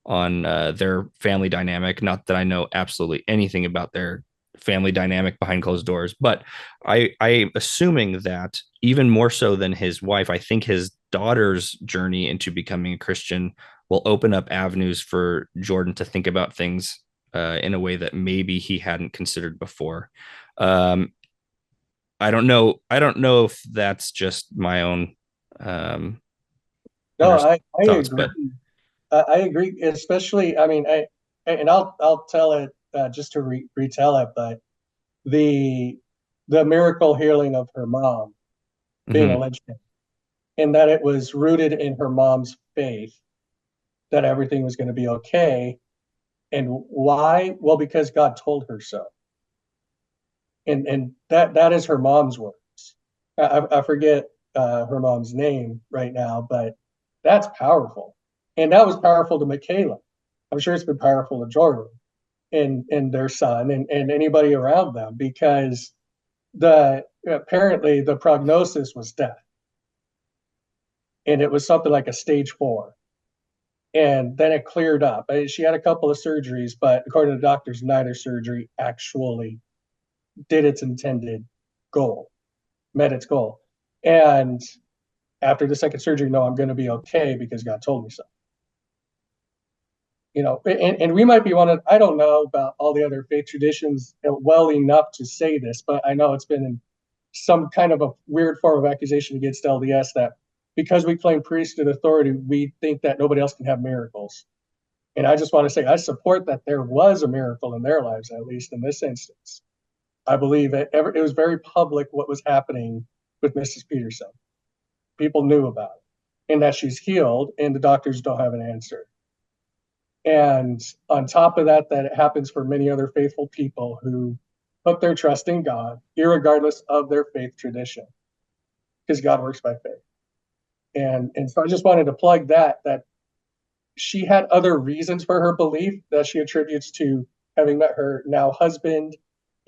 on their family dynamic. Not that I know absolutely anything about their family dynamic behind closed doors, but I'm assuming that even more so than his wife, I think his daughter's journey into becoming a Christian will open up avenues for Jordan to think about things in a way that maybe he hadn't considered before. Um, I don't know. I don't know if that's just my own um, No, under I thoughts, agree. but I agree, especially. I mean, and I'll tell it, just to retell it, but the miracle healing of her mom being Mm-hmm. a lynchpin, and that it was rooted in her mom's faith that everything was going to be okay. And why? Well, because God told her so. And that is her mom's words. I forget her mom's name right now, but that's powerful. And that was powerful to Michaela. I'm sure it's been powerful to Jordan and their son and anybody around them, because apparently the prognosis was death. And it was something like a stage 4. And then it cleared up. She had a couple of surgeries, but according to the doctors, neither surgery actually did its intended goal, met its goal. And after the second surgery, no, I'm going to be okay because God told me so. And we might be one of, I don't know about all the other faith traditions well enough to say this, but I know it's been in some kind of a weird form of accusation against LDS that because we claim priesthood authority, we think that nobody else can have miracles. And I just want to say I support that there was a miracle in their lives, at least in this instance. I believe it was very public what was happening with Mrs. Peterson. People knew about it, and that she's healed, and the doctors don't have an answer. And on top of that, that it happens for many other faithful people who put their trust in God, irregardless of their faith tradition, because God works by faith. And so I just wanted to plug that she had other reasons for her belief that she attributes to having met her now husband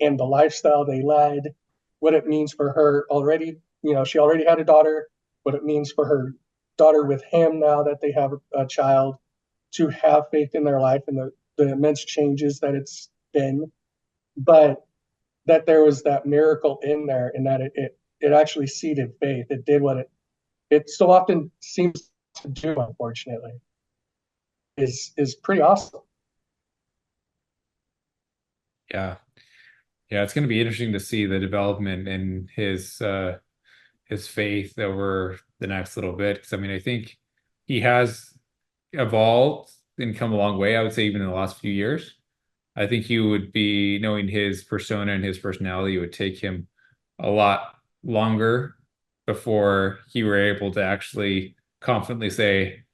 and the lifestyle they led, what it means for her already, she already had a daughter, what it means for her daughter with him now that they have a child, to have faith in their life and the immense changes that it's been, but that there was that miracle in there and that it actually seeded faith. It did what it so often seems to do, unfortunately, is pretty awesome. Yeah. Yeah, it's going to be interesting to see the development in his faith over the next little bit. Because I mean, I think he has evolved and come a long way, I would say, even in the last few years. I think he would be, knowing his persona and his personality, it would take him a lot longer before he were able to actually confidently say,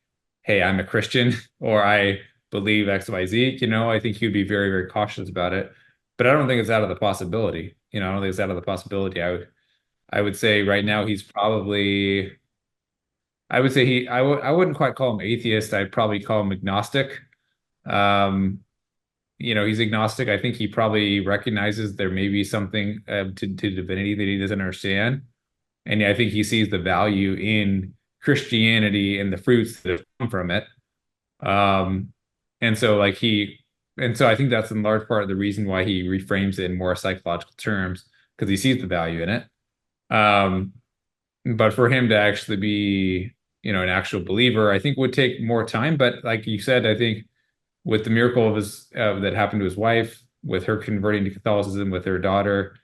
hey, I'm a Christian or I believe XYZ. I think he would be very, very cautious about it. But I don't think it's out of the possibility. I don't think it's out of the possibility. I would say right now he's probably, I would say I wouldn't quite call him atheist. I'd probably call him agnostic. Um, he's agnostic. I think he probably recognizes there may be something to divinity that he doesn't understand. And I think he sees the value in Christianity and the fruits that come from it. Um, and so I think that's in large part the reason why he reframes it in more psychological terms, because he sees the value in it. Um, but for him to actually be, an actual believer, I think would take more time. But like you said, I think with the miracle of that happened to his wife, with her converting to Catholicism, with her daughter,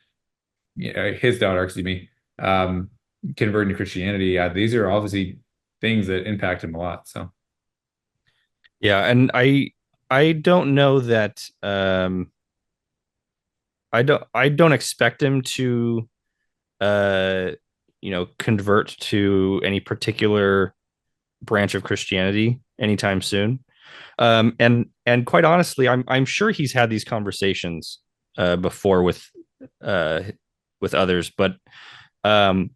his daughter, excuse me, converting to Christianity, these are obviously things that impact him a lot. So Yeah, and I don't know that I don't expect him to uh convert to any particular branch of Christianity anytime soon. And quite honestly, I'm sure he's had these conversations before uh with others, but um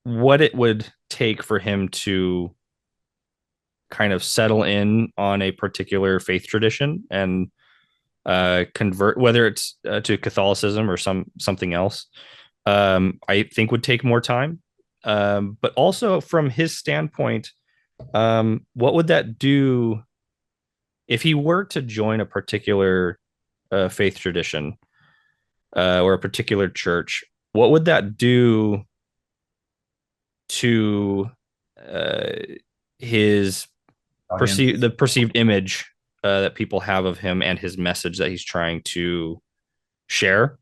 what it would take for him to kind of settle in on a particular faith tradition and convert, whether it's to Catholicism or something else, I think would take more time. But also from his standpoint, what would that do if he were to join a particular faith tradition or a particular church? What would that do to uh, his audience. perceived image that people have of him and his message that he's trying to share?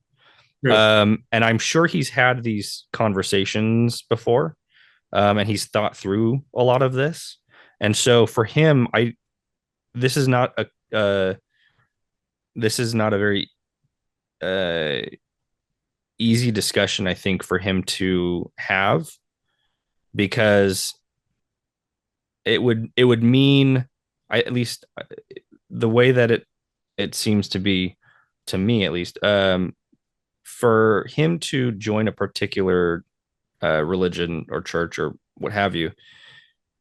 True. And I'm sure he's had these conversations before, and he's thought through a lot of this. And so for him, this is not a very uh, easy discussion, I think, for him to have, because it would mean, at least the way that it seems to be, to me at least, for him to join a particular religion or church or what have you,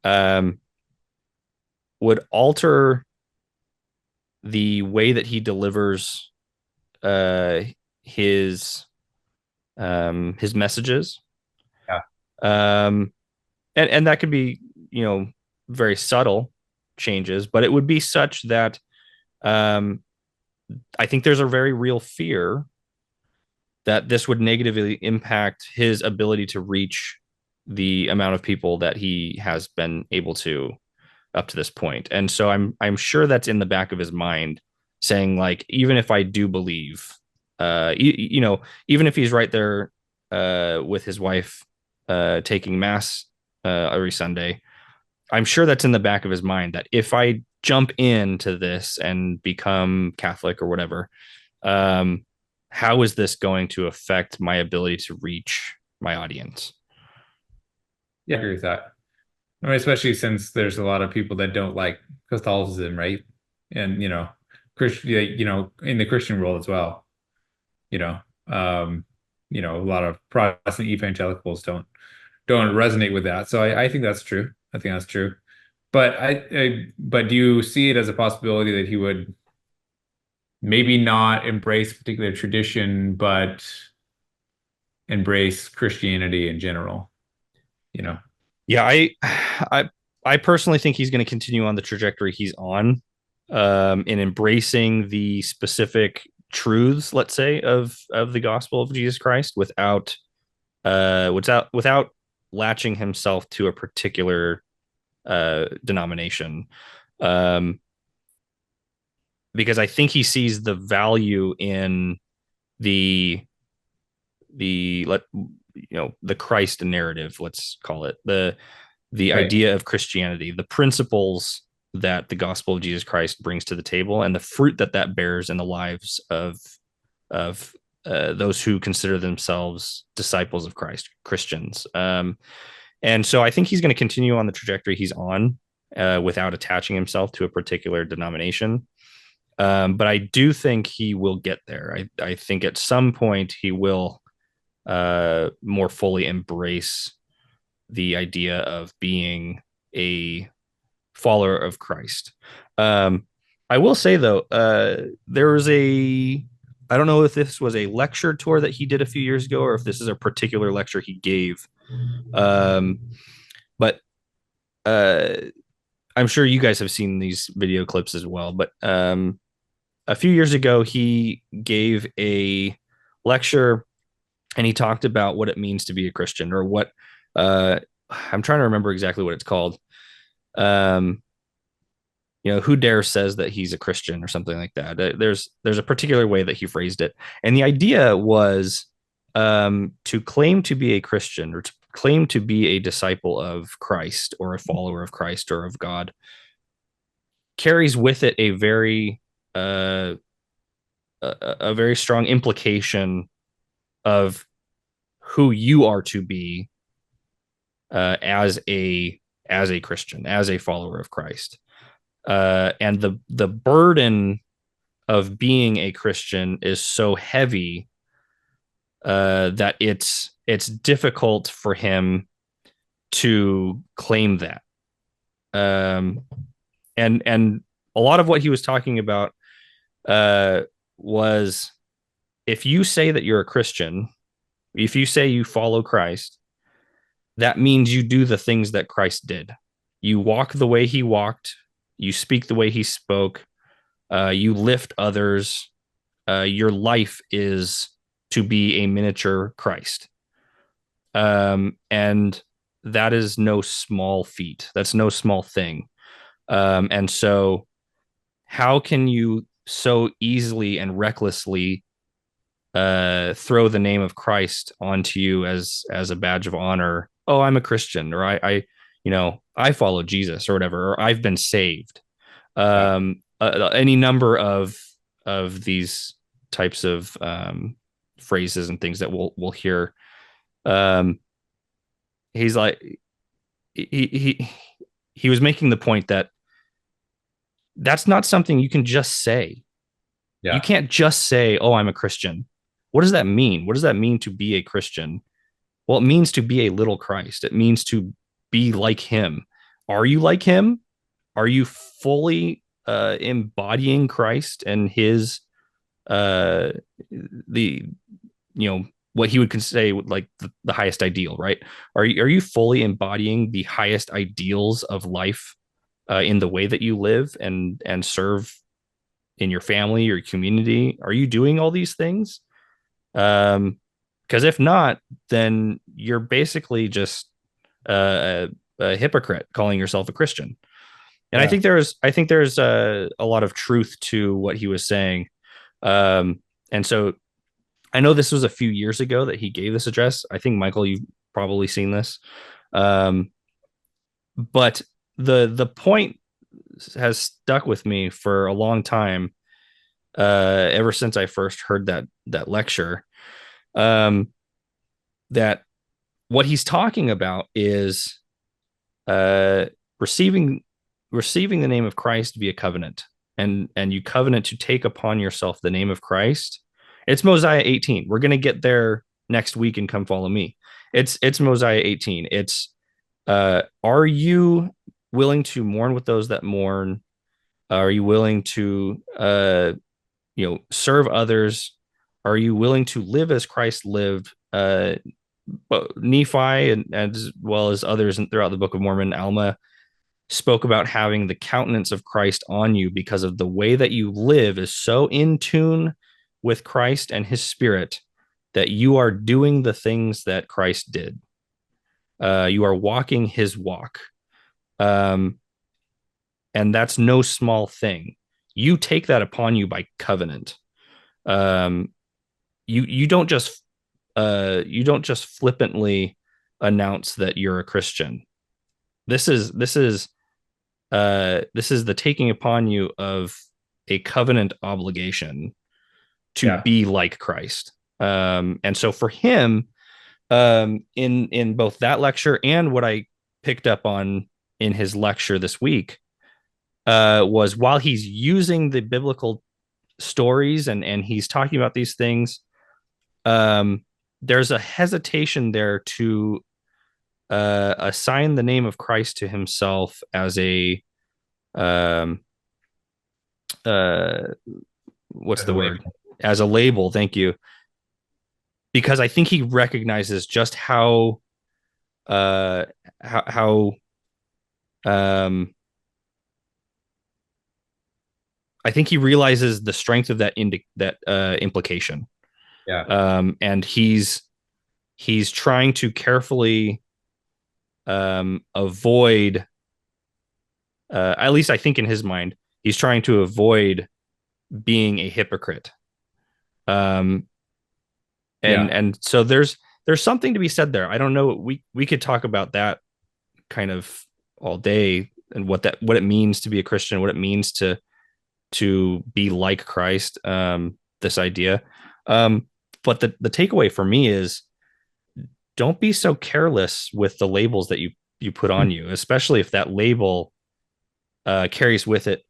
um, would alter the way that he delivers uh, his his messages. Yeah. And that could be, very subtle changes, but it would be such that um, I think there's a very real fear that this would negatively impact his ability to reach the amount of people that he has been able to up to this point. And so I'm sure that's in the back of his mind, saying like, even if I do believe, even if he's right there with his wife taking mass every Sunday, I'm sure that's in the back of his mind that if I jump into this and become Catholic or whatever, um, how is this going to affect my ability to reach my audience? Yeah, I agree with that. I mean, especially since there's a lot of people that don't like Catholicism, right? And Christian, in the Christian world as well. You know, um, a lot of Protestant evangelicals don't resonate with that. So I think that's true. I think that's true. But but do you see it as a possibility that he would maybe not embrace a particular tradition, but embrace Christianity in general? You know, Yeah, I personally think he's going to continue on the trajectory he's on, in embracing the specific truths, let's say, of the gospel of Jesus Christ, without latching himself to a particular denomination. Um, because I think he sees the value in the the Christ narrative, let's call it, the right? idea of Christianity, the principles that the gospel of Jesus Christ brings to the table, and the fruit that that bears in the lives of those who consider themselves disciples of Christ, Christians. And so I think he's going to continue on the trajectory he's on, without attaching himself to a particular denomination. But I do think he will get there. I think at some point he will more fully embrace the idea of being a follower of Christ. I will say though, there was I don't know if this was a lecture tour that he did a few years ago, or if this is a particular lecture he gave. Um, but I'm sure you guys have seen these video clips as well. But a few years ago, he gave a lecture, and he talked about what it means to be a Christian, or what I'm trying to remember exactly what it's called. Um, who dare says that he's a Christian or something like that. There's a particular way that he phrased it, and the idea was, to claim to be a Christian, or to claim to be a disciple of Christ, or a follower of Christ, or of God, carries with it uh, a very strong implication of who you are to be, as a Christian, as a follower of Christ, and the burden of being a Christian is so heavy, that it's difficult for him to claim that. Um, and a lot of what he was talking about was, if you say that you're a Christian, if you say you follow Christ, that means you do the things that Christ did. You walk the way he walked, you speak the way he spoke, you lift others. Your life is to be a miniature Christ. And that is no small feat. That's no small thing. And so, how can you so easily and recklessly throw the name of Christ onto you as a badge of honor? Oh, I'm a Christian, or I follow Jesus, or whatever, or I've been saved. Yeah. Any number of these types of phrases and things that we'll hear. Um, he's like he was making the point that that's not something you can just say. You Yeah. can't just say, "Oh, I'm a Christian." What does that mean? What does that mean to be a Christian? Well, it means to be a little Christ. It means to be like him. Are you like him? Are you fully embodying Christ and his uh the what he would say like the highest ideal, right? Are you fully embodying the highest ideals of life in the way that you live and serve in your family, your community? Are you doing all these things? Because if not, then you're basically just a hypocrite calling yourself a Christian. And Yeah. I think there's a lot of truth to what he was saying. And so I know this was a few years ago that he gave this address. I think Michael, you've probably seen this. Um, but the point has stuck with me for a long time, ever since I first heard that lecture. Um, that what he's talking about is uh, receiving receiving the name of Christ via covenant, and you covenant to take upon yourself the name of Christ. It's Mosiah 18. We're gonna get there next week and come follow me. It's Mosiah 18. It's are you willing to mourn with those that mourn? Are you willing to serve others? Are you willing to live as Christ lived? Nephi and as well as others throughout the Book of Mormon, Alma spoke about having the countenance of Christ on you because of the way that you live is so in tune with Christ and his spirit that you are doing the things that Christ did. You are walking his walk. Um, and that's no small thing. You take that upon you by covenant. Um, you don't just flippantly announce that you're a Christian. This is the taking upon you of a covenant obligation to Yeah. be like Christ. And so for him, in both that lecture and what I picked up on in his lecture this week, was while he's using the biblical stories and he's talking about these things, there's a hesitation there to assign the name of Christ to himself as a um, uh, what's As the a word? label. As a label. Thank you. Because I think he recognizes just uh, how um, I think he realizes the strength of that implication. Yeah. And he's trying to carefully avoid, at least I think in his mind, he's trying to avoid being a hypocrite. Um, and Yeah. and so there's something to be said there. I don't know. We could talk about that kind of all day and what it means to be a Christian, what it means to be like Christ. This idea. But the takeaway for me is don't be so careless with the labels that you put on you, especially if that label carries with it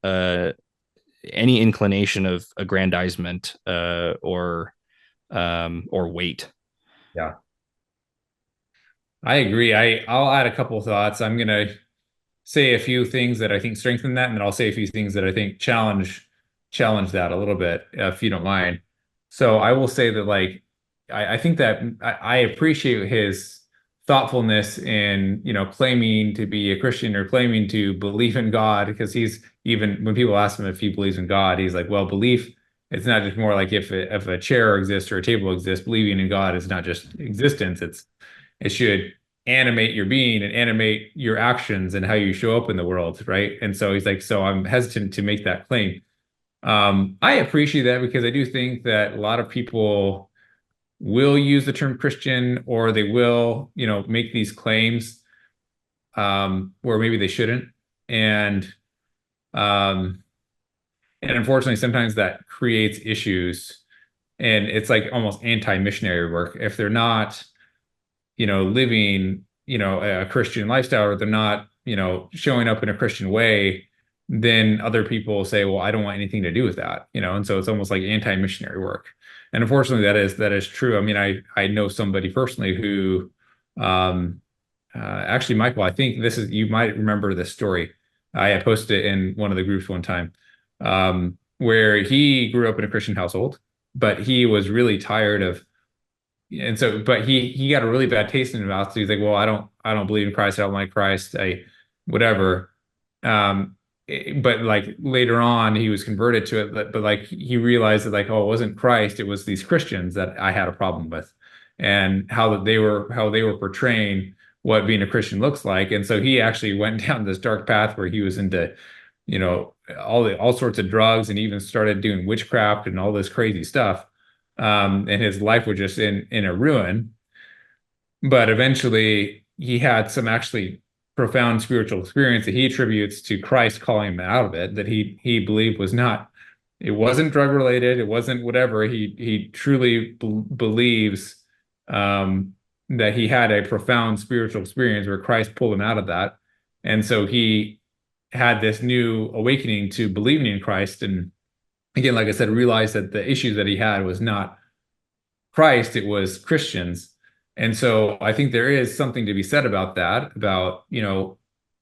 any inclination of aggrandizement or weight. Yeah. I agree. I'll add a couple of thoughts. I'm gonna say a few things that I think strengthen that, and then I'll say a few things that I think challenge that a little bit, if you don't mind. So I will say that like I think that I appreciate his thoughtfulness in, claiming to be a Christian or claiming to believe in God, because he's even when people ask him if he believes in God, he's like, well, belief, it's not just more like if a chair exists or a table exists, believing in God is not just existence, it should animate your being and animate your actions and how you show up in the world, right? And so he's like, so I'm hesitant to make that claim. I appreciate that because I do think that a lot of people will use the term Christian, or they will, make these claims where maybe they shouldn't. And um, and unfortunately, sometimes that creates issues And it's like almost anti-missionary work. If they're not, living, a Christian lifestyle, or they're not, showing up in a Christian way, then other people say, well, I don't want anything to do with that, and so it's almost like anti-missionary work. And unfortunately, that is true. I mean, I know somebody personally who, actually, Michael, I think you might remember this story. I had posted it in one of the groups one time, where he grew up in a Christian household, but he was really tired of, and so, but he got a really bad taste in his mouth. So he's like, well, I don't believe in Christ. I don't like Christ. Whatever. Um, but like later on, he was converted to it. But like he realized that like, oh, it wasn't Christ. It was these Christians that I had a problem with, and how they were portraying what being a Christian looks like. And so he actually went down this dark path where he was into, all sorts of drugs, and even started doing witchcraft and all this crazy stuff. And his life was just in a ruin. But eventually, he had some actually profound spiritual experience that he attributes to Christ calling him out of it. That he believed was not, it wasn't drug related, it wasn't whatever. He truly believes, that he had a profound spiritual experience where Christ pulled him out of that, and so he had this new awakening to believing in Christ. And again, like I said, realized that the issues that he had was not Christ, it was Christians. And so I think there is something to be said about that, about,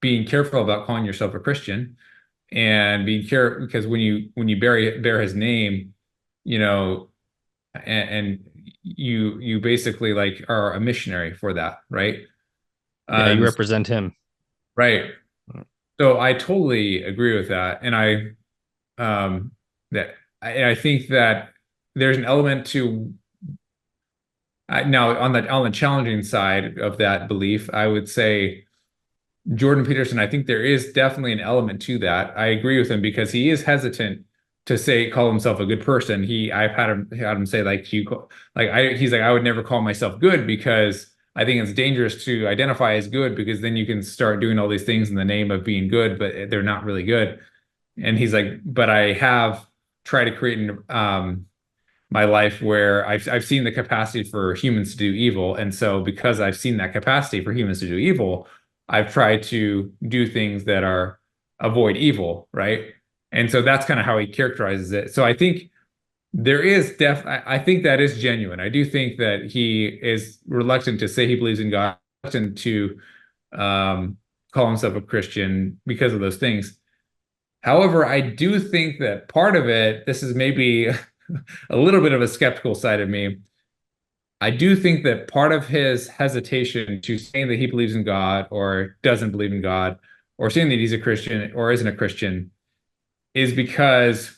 being careful about calling yourself a Christian, and being careful, because when you bear his name, and you basically like are a missionary for that, right? Yeah, you represent him. Right. So I totally agree with that. And I think that there's an element to, now on the challenging side of that belief, I would say Jordan Peterson, I think there is definitely an element to that. I agree with him because he is hesitant to call himself a good person. I've had him say like he's like, I would never call myself good, because I think it's dangerous to identify as good, because then you can start doing all these things in the name of being good, but they're not really good. And he's like, but I have tried to create my life where I've seen the capacity for humans to do evil. And so because I've seen that capacity for humans to do evil, I've tried to do things that are avoid evil, right? And so that's kind of how he characterizes it. So I think I think that is genuine. I do think that he is reluctant to say he believes in God, reluctant to call himself a Christian because of those things. However, I do think that part of it, this is maybe a little bit of a skeptical side of me. I do think that part of his hesitation to saying that he believes in God or doesn't believe in God, or saying that he's a Christian or isn't a Christian, is because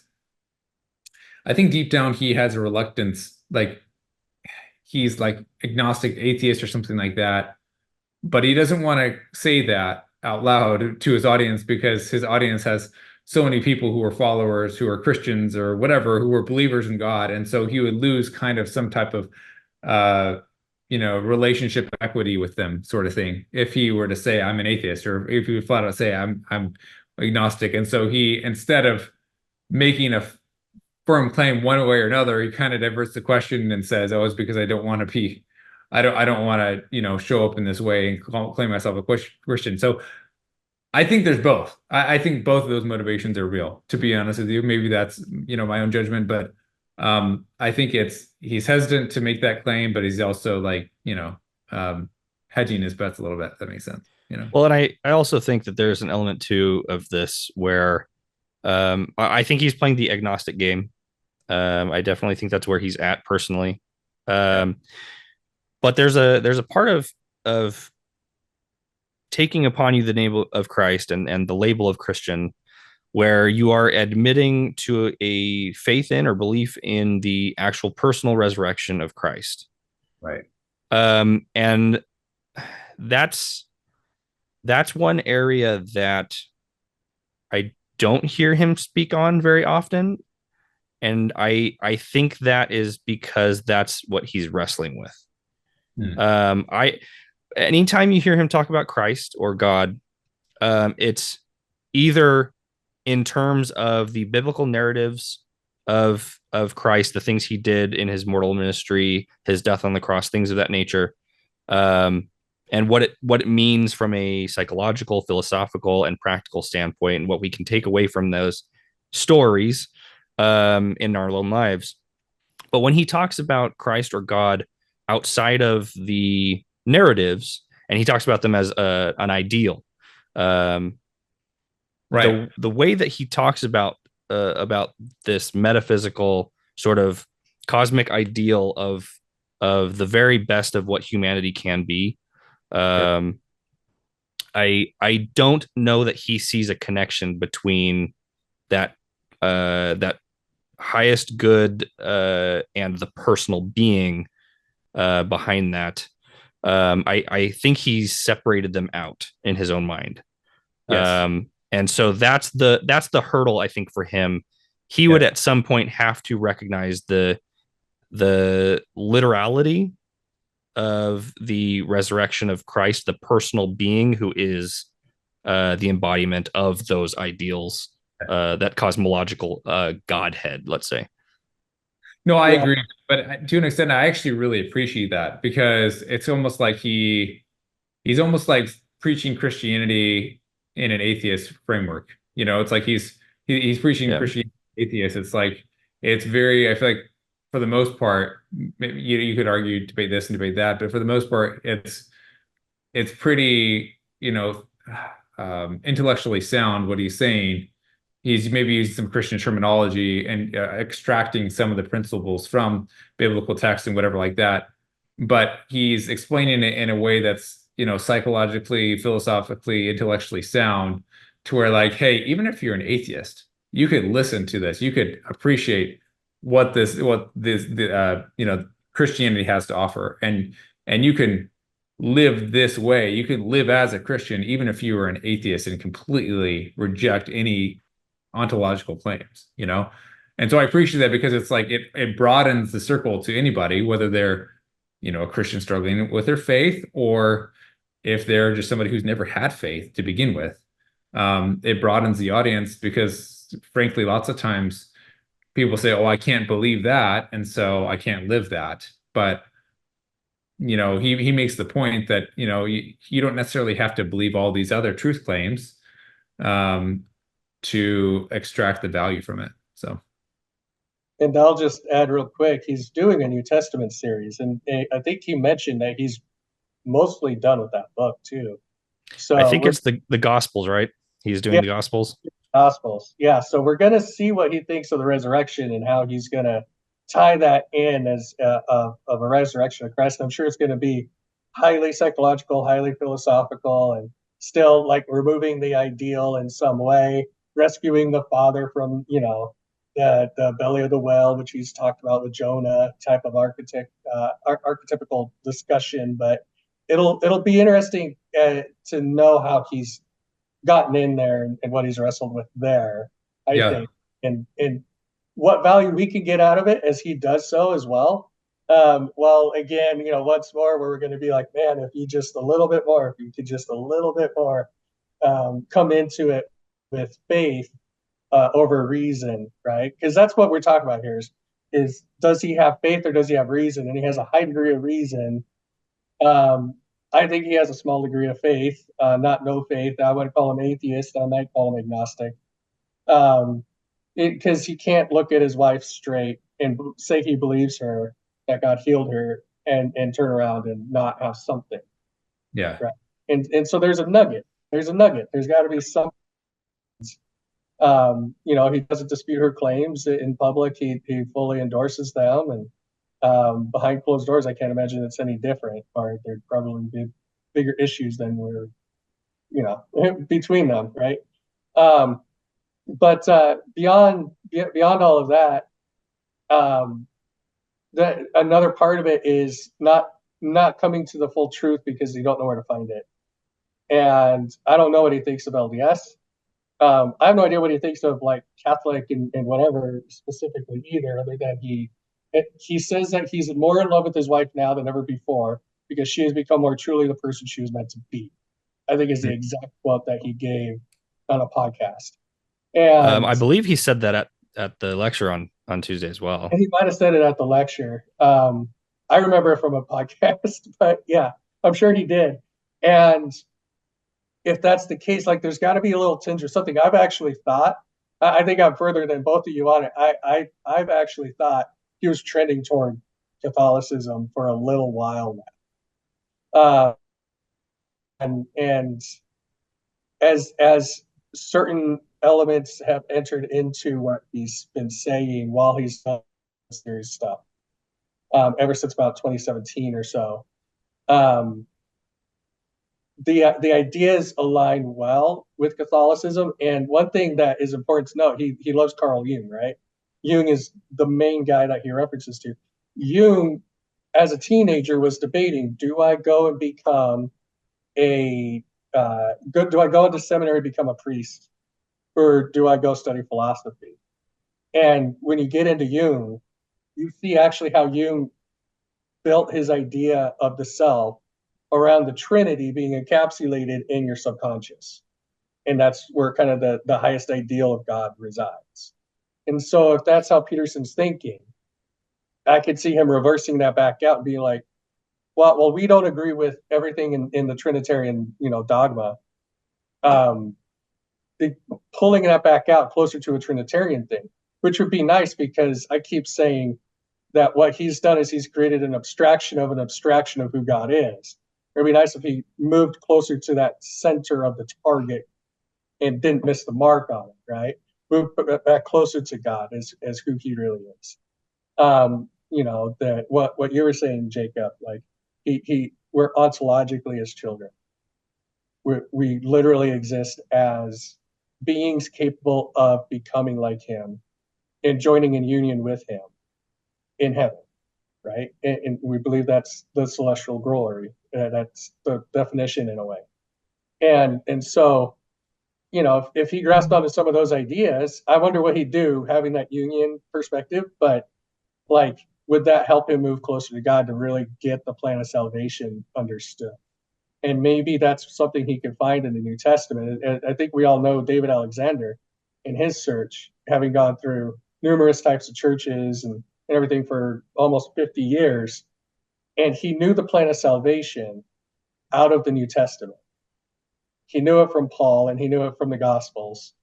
I think deep down he has a reluctance, like he's like agnostic, atheist, or something like that, but he doesn't want to say that out loud to his audience, because his audience has so many people who are followers, who are Christians or whatever, who are believers in God. And so he would lose kind of some type of, relationship equity with them, sort of thing, if he were to say I'm an atheist, or if he would flat out say I'm agnostic. And so he, instead of making a firm claim one way or another, he kind of diverts the question and says, oh, it's because I don't want to be, I don't want to, show up in this way and claim myself a Christian. So I think there's both. I think both of those motivations are real, to be honest with you. Maybe that's, my own judgment, but I think he's hesitant to make that claim, but he's also like, hedging his bets a little bit. If that makes sense, Well, and I also think that there's an element too of this where I think he's playing the agnostic game. I definitely think that's where he's at personally. But there's a part of taking upon you the name of Christ and the label of Christian, where you are admitting to a faith in or belief in the actual personal resurrection of Christ. Right. And that's one area that I don't hear him speak on very often. And I think that is because that's what he's wrestling with. I anytime you hear him talk about Christ or God, it's either in terms of the biblical narratives of Christ, the things he did in his mortal ministry, his death on the cross, things of that nature, um, and what it means from a psychological, philosophical, and practical standpoint, and what we can take away from those stories in our own lives. But when he talks about Christ or God outside of the narratives, and he talks about them as an ideal, um, Right. the way that he talks about this metaphysical sort of cosmic ideal of the very best of what humanity can be. Sure. I don't know that he sees a connection between that highest good and the personal being behind that. I think he's separated them out in his own mind. Yes. And so that's the hurdle I think for him. He would Yeah. at some point have to recognize the literality of the resurrection of Christ, the personal being who is the embodiment of those ideals, that cosmological Godhead, let's say. No, I Yeah. agree. But to an extent, I actually really appreciate that because it's almost like he's almost like preaching Christianity in an atheist framework. It's like he's preaching Yeah. Christianity to atheists. It's like it's very, I feel like for the most part, maybe you could argue, debate this and debate that, but for the most part, it's pretty, intellectually sound what he's saying. He's maybe using some Christian terminology and extracting some of the principles from biblical text and whatever like that. But he's explaining it in a way that's, psychologically, philosophically, intellectually sound to where like, hey, even if you're an atheist, you could listen to this. You could appreciate what Christianity has to offer. And you can live this way. You can live as a Christian, even if you were an atheist and completely reject any ontological claims. And so I appreciate that because it's like it broadens the circle to anybody, whether they're, a Christian struggling with their faith or if they're just somebody who's never had faith to begin with. It broadens the audience because, frankly, lots of times people say, "Oh, I can't believe that, and so I can't live that." But he makes the point that you don't necessarily have to believe all these other truth claims um, to extract the value from it. So, And I'll just add real quick, he's doing a New Testament series, and I think he mentioned that he's mostly done with that book too. I So think we're it's the Gospels, right? He's doing yeah, the Gospels. Gospels. Yeah, so we're gonna see what he thinks of the resurrection and how he's gonna tie that in as of a resurrection of Christ. And I'm sure it's gonna be highly psychological, highly philosophical, and still like removing the ideal in some way, rescuing the father from the belly of the whale, which he's talked about with Jonah, type of archetypical discussion. But it'll be interesting to know how he's gotten in there and what he's wrestled with there, I yeah, think, and what value we can get out of it as he does so as well. Well, again, once more, we're going to be like, man, if you just a little bit more, if you could just a little bit more come into it with faith over reason, right? Because that's what we're talking about here is does he have faith or does he have reason? And he has a high degree of reason. um, I think he has a small degree of faith, not no faith. I would call him atheist. I might call him agnostic. Um, because he can't look at his wife straight and say he believes her that God healed her and turn around and not have something, yeah, right? And so there's a nugget. There's a nugget. There's got to be some. He doesn't dispute her claims in public. He fully endorses them, and behind closed doors, I can't imagine it's any different. Or there'd probably be bigger issues than we're, between them, right? Um, but beyond all of that, um, another part of it is not coming to the full truth because you don't know where to find it. And I don't know what he thinks of LDS. I have no idea what he thinks of like Catholic and whatever specifically either, other than he says that he's more in love with his wife now than ever before because she has become more truly the person she was meant to be. I think is the exact quote that he gave on a podcast. And I believe he said that at the lecture on Tuesday as well. And he might have said it at the lecture. I remember it from a podcast, but yeah, I'm sure he did. And if that's the case, like there's got to be a little tinge or something. I've actually thought, I think I'm further than both of you on it. I've actually thought he was trending toward Catholicism for a little while now. And as certain elements have entered into what he's been saying while he's done serious stuff, ever since about 2017 or so, the ideas align well with Catholicism. And one thing that is important to note, he loves Carl Jung, right? Jung is the main guy that he references to. Jung, as a teenager, was debating: do I go and become do I go into seminary and become a priest, or do I go study philosophy? And when you get into Jung, you see actually how Jung built his idea of the self around the Trinity being encapsulated in your subconscious. And that's where kind of the highest ideal of God resides. And so if that's how Peterson's thinking, I could see him reversing that back out and being like, well, we don't agree with everything in the Trinitarian, dogma. Pulling that back out closer to a Trinitarian thing, which would be nice, because I keep saying that what he's done is he's created an abstraction of who God is. It'd be nice if he moved closer to that center of the target and didn't miss the mark on it, right? Move back closer to God as who he really is. That what you were saying, Jacob, like we're ontologically as children. We literally exist as beings capable of becoming like him and joining in union with him in heaven, right? And we believe that's the celestial glory. That's the definition in a way. And so, if he grasped onto some of those ideas, I wonder what he'd do having that union perspective. But like, would that help him move closer to God to really get the plan of salvation understood? And maybe that's something he can find in the New Testament. And I think we all know David Alexander in his search, having gone through numerous types of churches and everything for almost 50 years. And he knew the plan of salvation out of the New Testament. He knew it from Paul and he knew it from the Gospels.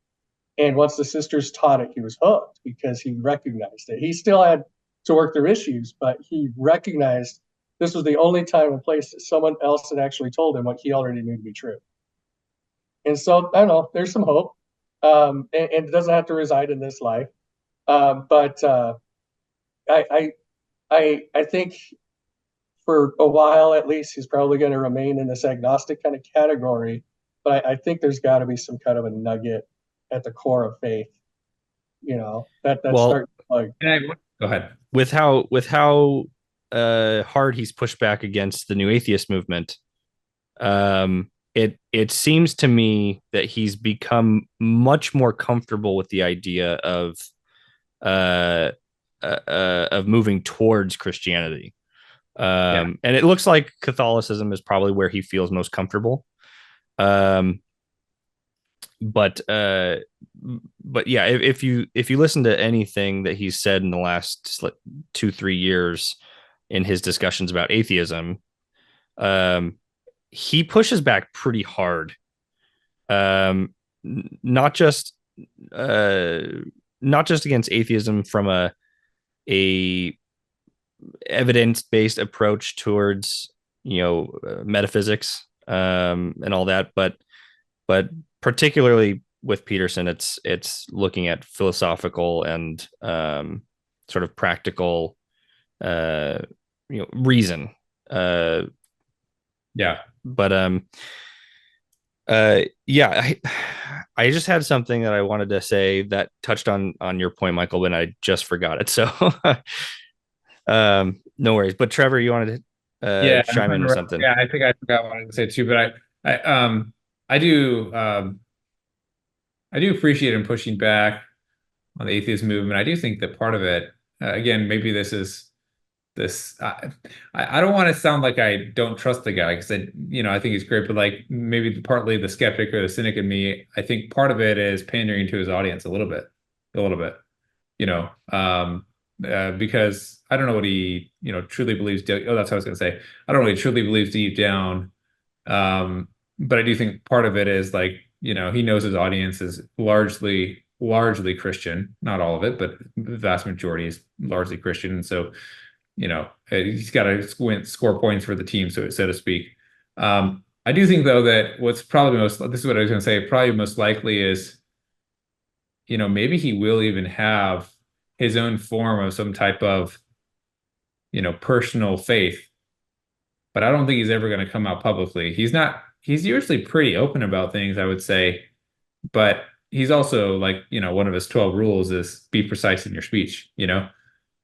And once the sisters taught it, he was hooked because he recognized it. He still had to work through issues, but he recognized this was the only time and place that someone else had actually told him what he already knew to be true. And so, I don't know, there's some hope. And it doesn't have to reside in this life. But I think for a while, at least, he's probably going to remain in this agnostic kind of category. But I think there's got to be some kind of a nugget at the core of faith, that's starting to plug. Go ahead. With how hard he's pushed back against the new atheist movement, it seems to me that he's become much more comfortable with the idea of moving towards Christianity. And it looks like Catholicism is probably where he feels most comfortable. But yeah, if you listen to anything that he's said in the last 2-3 years in his discussions about atheism, he pushes back pretty hard. Not just against atheism from a evidence-based approach towards metaphysics and all that, but particularly with Peterson, it's looking at philosophical and sort of practical reason. But I just had something that I wanted to say that touched on your point, Michael, and I just forgot it. So no worries. But Trevor, you wanted to chime in with something? Yeah, I think I forgot what I wanted to say too, but I do appreciate him pushing back on the atheist movement. I do think that part of it, again, maybe this is I don't want to sound like I don't trust the guy, because I think he's great, but like maybe partly the skeptic or the cynic in me, I think part of it is pandering to his audience a little bit. because I don't know what he, truly believes. Oh, that's what I was going to say. I don't know what he truly believes deep down. But I do think part of it is like, he knows his audience is largely Christian, not all of it, but the vast majority is largely Christian. And so, he's got to score points for the team, so to speak. I do think though that what's probably this is what I was going to say, probably most likely is, maybe he will even have his own form of some type of, personal faith, but I don't think he's ever going to come out publicly. He's usually pretty open about things, I would say, but he's also like, one of his 12 rules is be precise in your speech.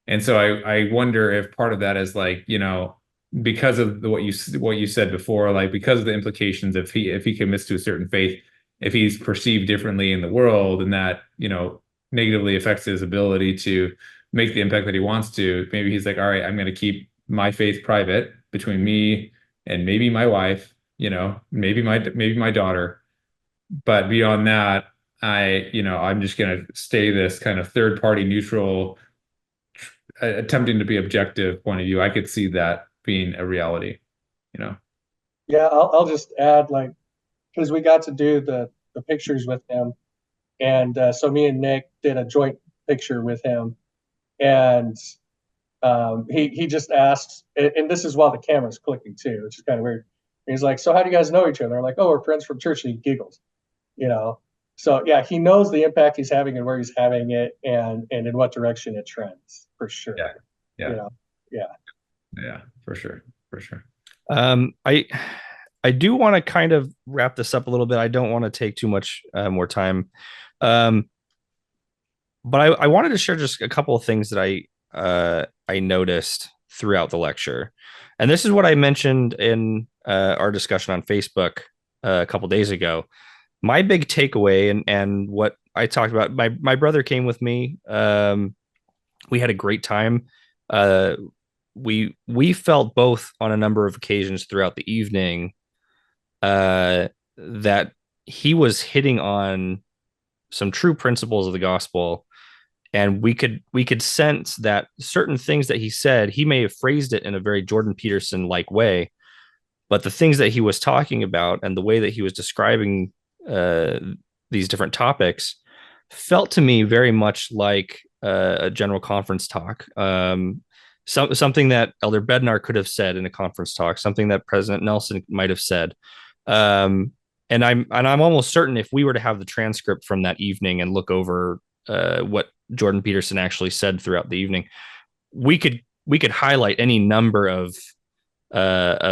And so I wonder if part of that is like, because of what you said before, like because of the implications, if he commits to a certain faith, if he's perceived differently in the world, and that, negatively affects his ability to make the impact that he wants to, maybe he's like, all right, I'm going to keep my faith private between me and maybe my wife, maybe my daughter. But beyond that, I'm just going to stay this kind of third party neutral, attempting to be objective point of view. I could see that being a reality, you know. Yeah, I'll just add, like, because we got to do the pictures with him, and so me and Nick did a joint picture with him, and he just asked, and this is while the camera's clicking too, which is kind of weird. He's like, "So how do you guys know each other?" I'm like, "Oh, we're friends from church," and he giggles, you know. So yeah, he knows the impact he's having and where he's having it, and in what direction it trends for sure. Yeah. Yeah. You know, yeah. Yeah, for sure. For sure. I do want to kind of wrap this up a little bit. I don't want to take too much more time. But I wanted to share just a couple of things that I noticed throughout the lecture. And this is what I mentioned in our discussion on Facebook a couple days ago. My big takeaway, and what I talked about, my brother came with me. We had a great time. We felt both on a number of occasions throughout the evening that he was hitting on some true principles of the gospel, and we could sense that certain things that he said, he may have phrased it in a very Jordan Peterson like way, but the things that he was talking about and the way that he was describing uh, these different topics felt to me very much like a general conference talk. Something that Elder Bednar could have said in a conference talk, something that President Nelson might have said. And I'm almost certain if we were to have the transcript from that evening and look over what Jordan Peterson actually said throughout the evening, we could highlight any number of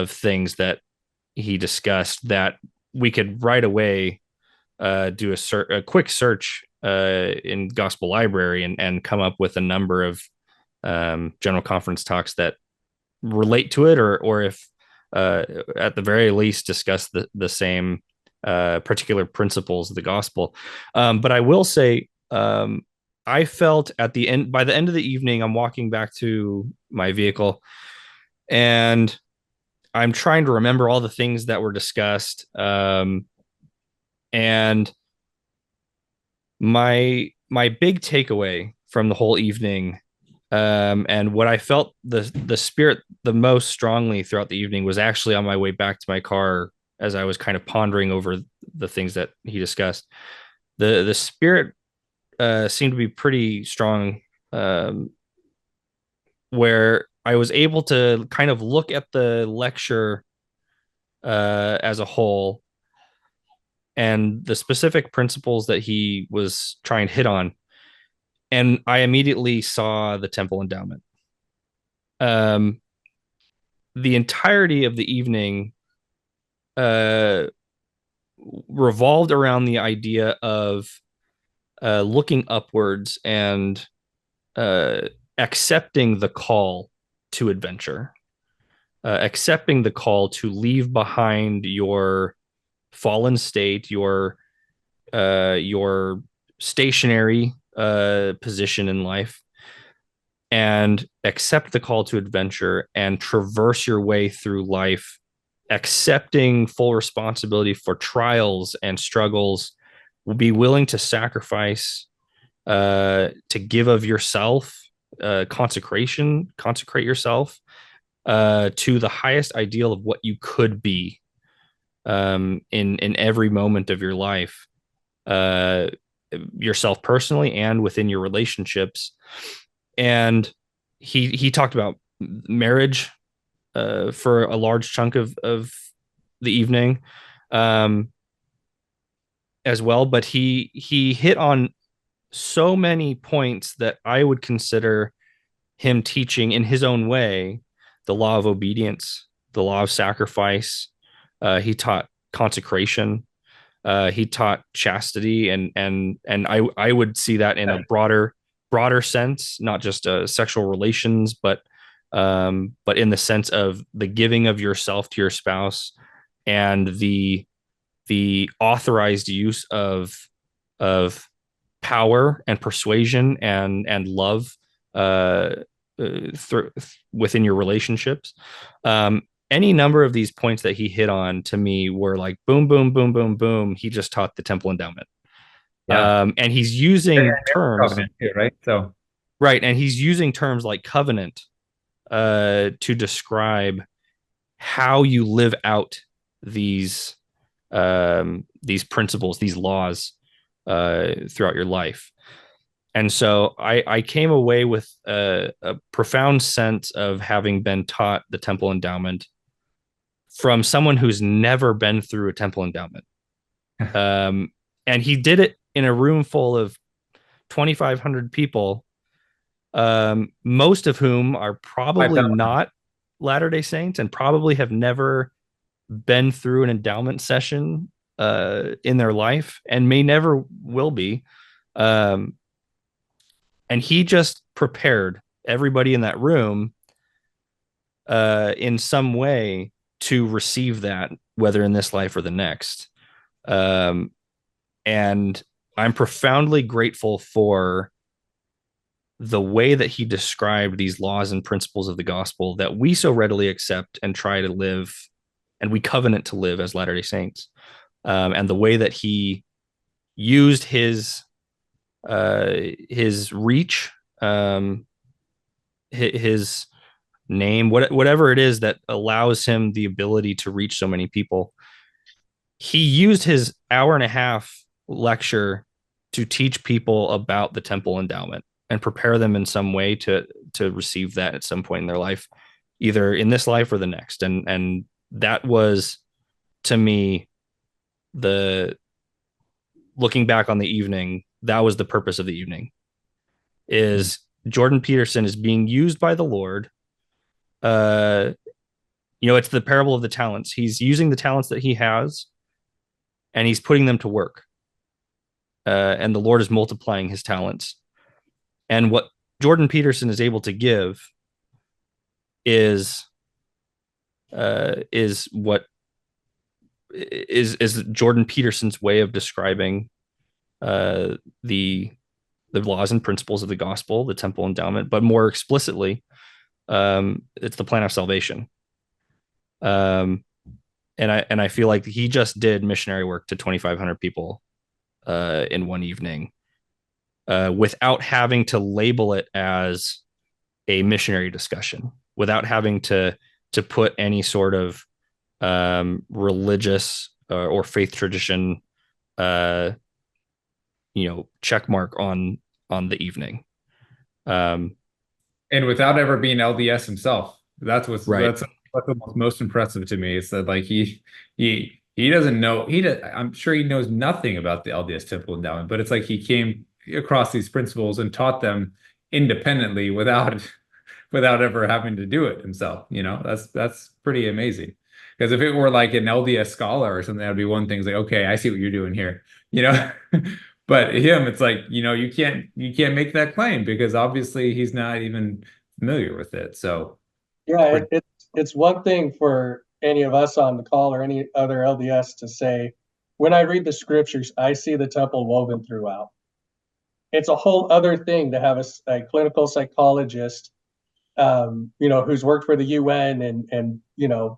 things that he discussed that we could right away do a quick search in Gospel Library and come up with a number of general conference talks that relate to it, or if at the very least discuss the same particular principles of the gospel. But I will say, I felt by the end of the evening, I'm walking back to my vehicle and I'm trying to remember all the things that were discussed. And my big takeaway from the whole evening, and what I felt the spirit the most strongly throughout the evening, was actually on my way back to my car as I was kind of pondering over the things that he discussed. The spirit seemed to be pretty strong, where I was able to kind of look at the lecture as a whole and the specific principles that he was trying to hit on. And I immediately saw the temple endowment. Um, the entirety of the evening uh, revolved around the idea of looking upwards and accepting the call to adventure, accepting the call to leave behind your fallen state, your stationary position in life, and accept the call to adventure and traverse your way through life, accepting full responsibility for trials and struggles, will be willing to sacrifice to give of yourself, consecrate yourself to the highest ideal of what you could be in every moment of your life, uh, yourself personally and within your relationships. And he talked about marriage for a large chunk of the evening, um, as well. But he hit on so many points that I would consider him teaching in his own way: the law of obedience, the law of sacrifice. He taught consecration. He taught chastity, and I would see that in a broader sense, not just sexual relations, but in the sense of the giving of yourself to your spouse, and the authorized use of power and persuasion and love within your relationships. Any number of these points that he hit on to me were like boom, boom, boom, boom, boom. He just taught the temple endowment. Yeah. And he's using terms, Covenant too, right? So right? And he's using terms like covenant to describe how you live out these these principles, these laws throughout your life. And so I came away with a profound sense of having been taught the temple endowment from someone who's never been through a temple endowment. And he did it in a room full of 2,500 people, most of whom are probably 5,000. not Latter-day Saints and probably have never been through an endowment session in their life and may never will be. Um, and he just prepared everybody in that room in some way to receive that, whether in this life or the next. Um, and I'm profoundly grateful for the way that he described these laws and principles of the gospel that we so readily accept and try to live, and we covenant to live as Latter-day Saints. And the way that he used his reach, his name, whatever it is that allows him the ability to reach so many people. He used his hour and a half lecture to teach people about the temple endowment and prepare them in some way to receive that at some point in their life, either in this life or the next. And that was, to me, the looking back on the evening, that was the purpose of the evening. Is Jordan Peterson is being used by the Lord. Uh, it's the parable of the talents. He's using the talents that he has, and he's putting them to work. And the Lord is multiplying his talents. And what Jordan Peterson is able to give is what is Jordan Peterson's way of describing the laws and principles of the gospel, the temple endowment, but more explicitly, it's the plan of salvation. And I feel like he just did missionary work to 2,500 people in one evening, without having to label it as a missionary discussion, without having to put any sort of religious or faith tradition, check mark on the evening. And without ever being LDS himself. Right. That's what's most impressive to me. Is that like he doesn't know I'm sure he knows nothing about the LDS Temple Endowment, but it's like he came across these principles and taught them independently without ever having to do it himself. That's pretty amazing. Because if it were like an LDS scholar or something, that'd be one thing. It's like, okay, I see what you're doing here. You know, but him, it's like, you can't make that claim because obviously he's not even familiar with it. So Yeah, it's one thing for any of us on the call or any other LDS to say, when I read the scriptures, I see the temple woven throughout. It's a whole other thing to have a clinical psychologist, who's worked for the UN and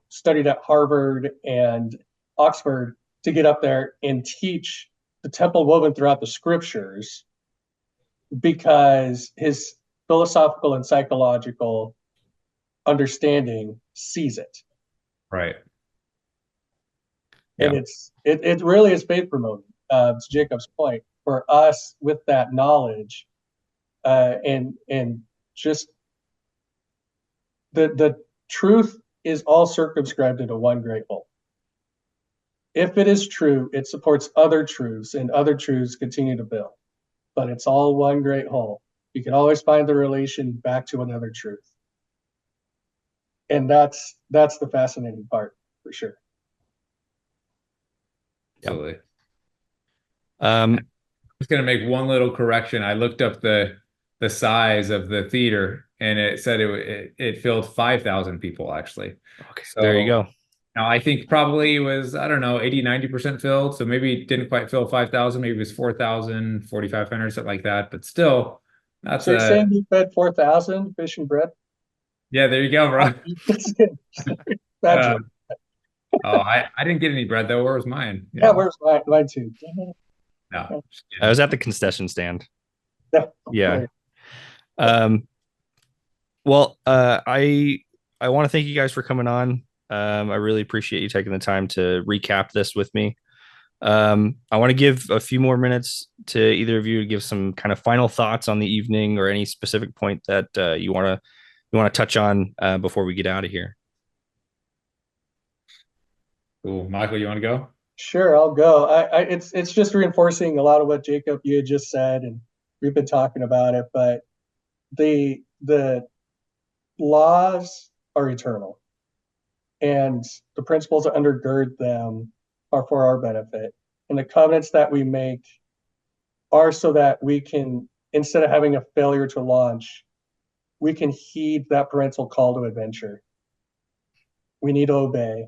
studied at Harvard and Oxford to get up there and teach the temple woven throughout the scriptures because his philosophical and psychological understanding sees it. Right. And Yeah. it really is faith promoting, to Jacob's point, for us with that knowledge, and just the truth is all circumscribed into one great whole. If it is true, it supports other truths, and other truths continue to build. But it's all one great whole. You can always find the relation back to another truth. And that's the fascinating part, for sure. Absolutely. Um, Just going to make one little correction. I looked up the size of the theater, and it said it filled 5,000 people actually. okay, there you So go. now I think probably it was, I don't know, 80-90% filled. So maybe it didn't quite fill 5,000. Maybe it was 4,000, 4,500, something like that. But still, that's So you're saying you fed 4,000 fish and bread? yeah, there you go, bro. Bad Uh, joke. oh, I didn't get any bread though. Where was mine? Yeah, where's mine too? No, just I was kidding. at the concession stand. Yeah. Yeah. Um, well, I want to thank you guys for coming on. I really appreciate you taking the time to recap this with me. I want to give a few more minutes to either of you to give some kind of final thoughts on the evening or any specific point that you want to touch on before we get out of here. Cool. Michael, you want to go? Sure, I'll go. It's just reinforcing a lot of what Jacob you had just said, and we've been talking about it. But the laws are eternal, and the principles that undergird them are for our benefit. And the covenants that we make are so that we can, instead of having a failure to launch, we can heed that parental call to adventure. We need to obey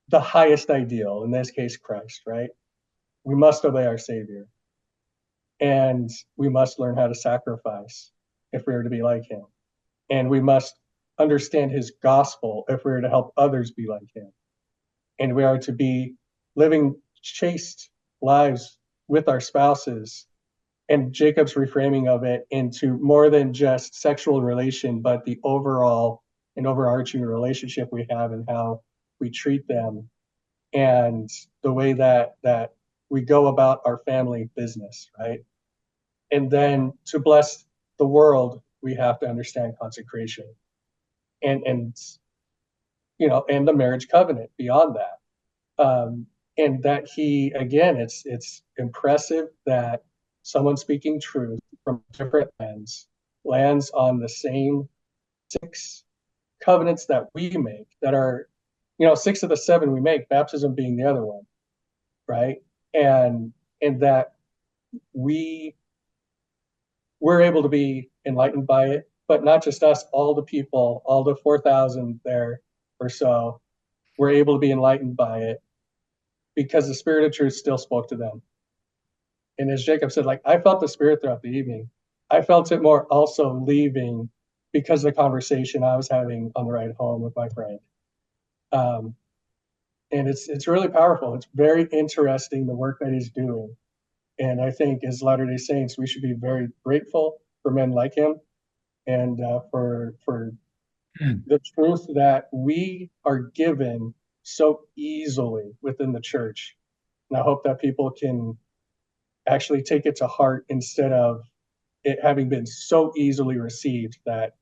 the highest ideal, in this case, Christ, right? We must obey our Savior. And we must learn how to sacrifice if we are to be like him. And we must understand his gospel if we are to help others be like him. And we are to be living chaste lives with our spouses. And Jacob's reframing of it into more than just sexual relation, but the overall and overarching relationship we have and how we treat them, and the way that we go about our family business, right? And then to bless the world, we have to understand consecration, and and the marriage covenant beyond that. And that he, again, it's impressive that someone speaking truth from different lands on the same 6 covenants that we make, that are 6 of the 7 we make, baptism being the other one, right? And that we're able to be enlightened by it, but not just us, all the people, all the 4,000 there or so, were able to be enlightened by it because the spirit of truth still spoke to them. And as Jacob said, like, I felt the spirit throughout the evening. I felt it more also leaving because of the conversation I was having on the ride home with my friend. And it's really powerful. It's very interesting, the work that he's doing. And I think as Latter-day Saints, we should be very grateful for men like him, and for the truth that we are given so easily within the church. And I hope that people can actually take it to heart instead of it having been so easily received that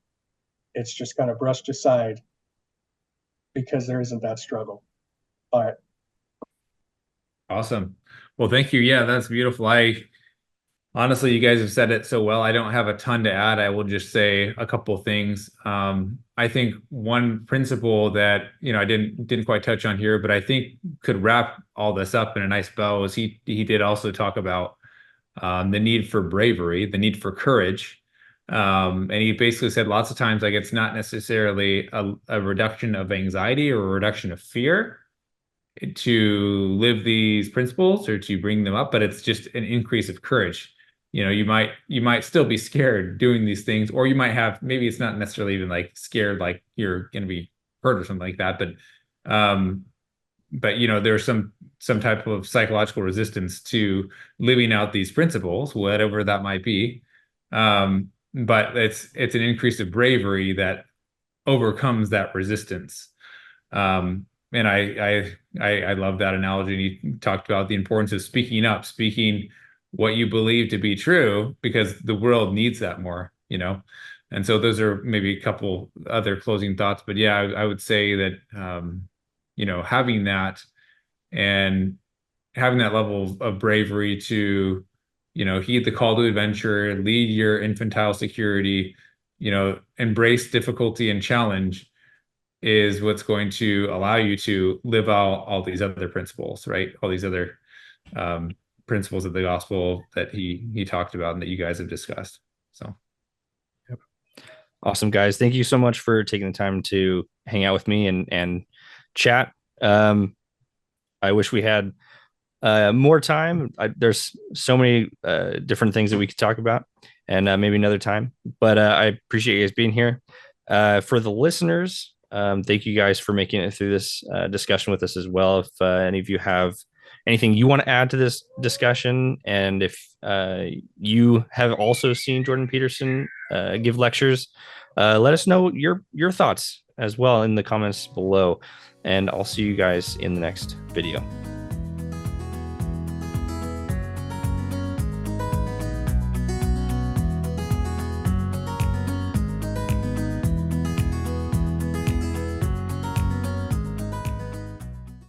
it's just kind of brushed aside because there isn't that struggle. All right. Awesome. Well, thank you. Yeah, that's beautiful. Honestly, you guys have said it so well. I don't have a ton to add. I will just say a couple things. I think one principle that I didn't quite touch on here, but I think could wrap all this up in a nice bow is he did also talk about the need for bravery, the need for courage. And he basically said lots of times, like, it's not necessarily a reduction of anxiety or a reduction of fear to live these principles or to bring them up, but it's just an increase of courage. You might still be scared doing these things, or you might have, maybe it's not necessarily even like scared, like you're going to be hurt or something like that, but but there's some type of psychological resistance to living out these principles, whatever that might be. But it's an increase of bravery that overcomes that resistance. And I love that analogy. And he talked about the importance of speaking up, speaking what you believe to be true, because the world needs that more, And so those are maybe a couple other closing thoughts. But yeah, I would say that, having that and having that level of bravery to, heed the call to adventure, lead your infantile security, embrace difficulty and challenge is what's going to allow you to live out all these other principles, right? All these other principles of the gospel that he talked about and that you guys have discussed. So. Yep. Awesome, guys. Thank you so much for taking the time to hang out with me and chat. I wish we had more time. There's so many different things that we could talk about, and maybe another time. But I appreciate you guys being here. For the listeners, thank you guys for making it through this discussion with us as well. If any of you have anything you want to add to this discussion, and if you have also seen Jordan Peterson give lectures, let us know your thoughts as well in the comments below. And I'll see you guys in the next video.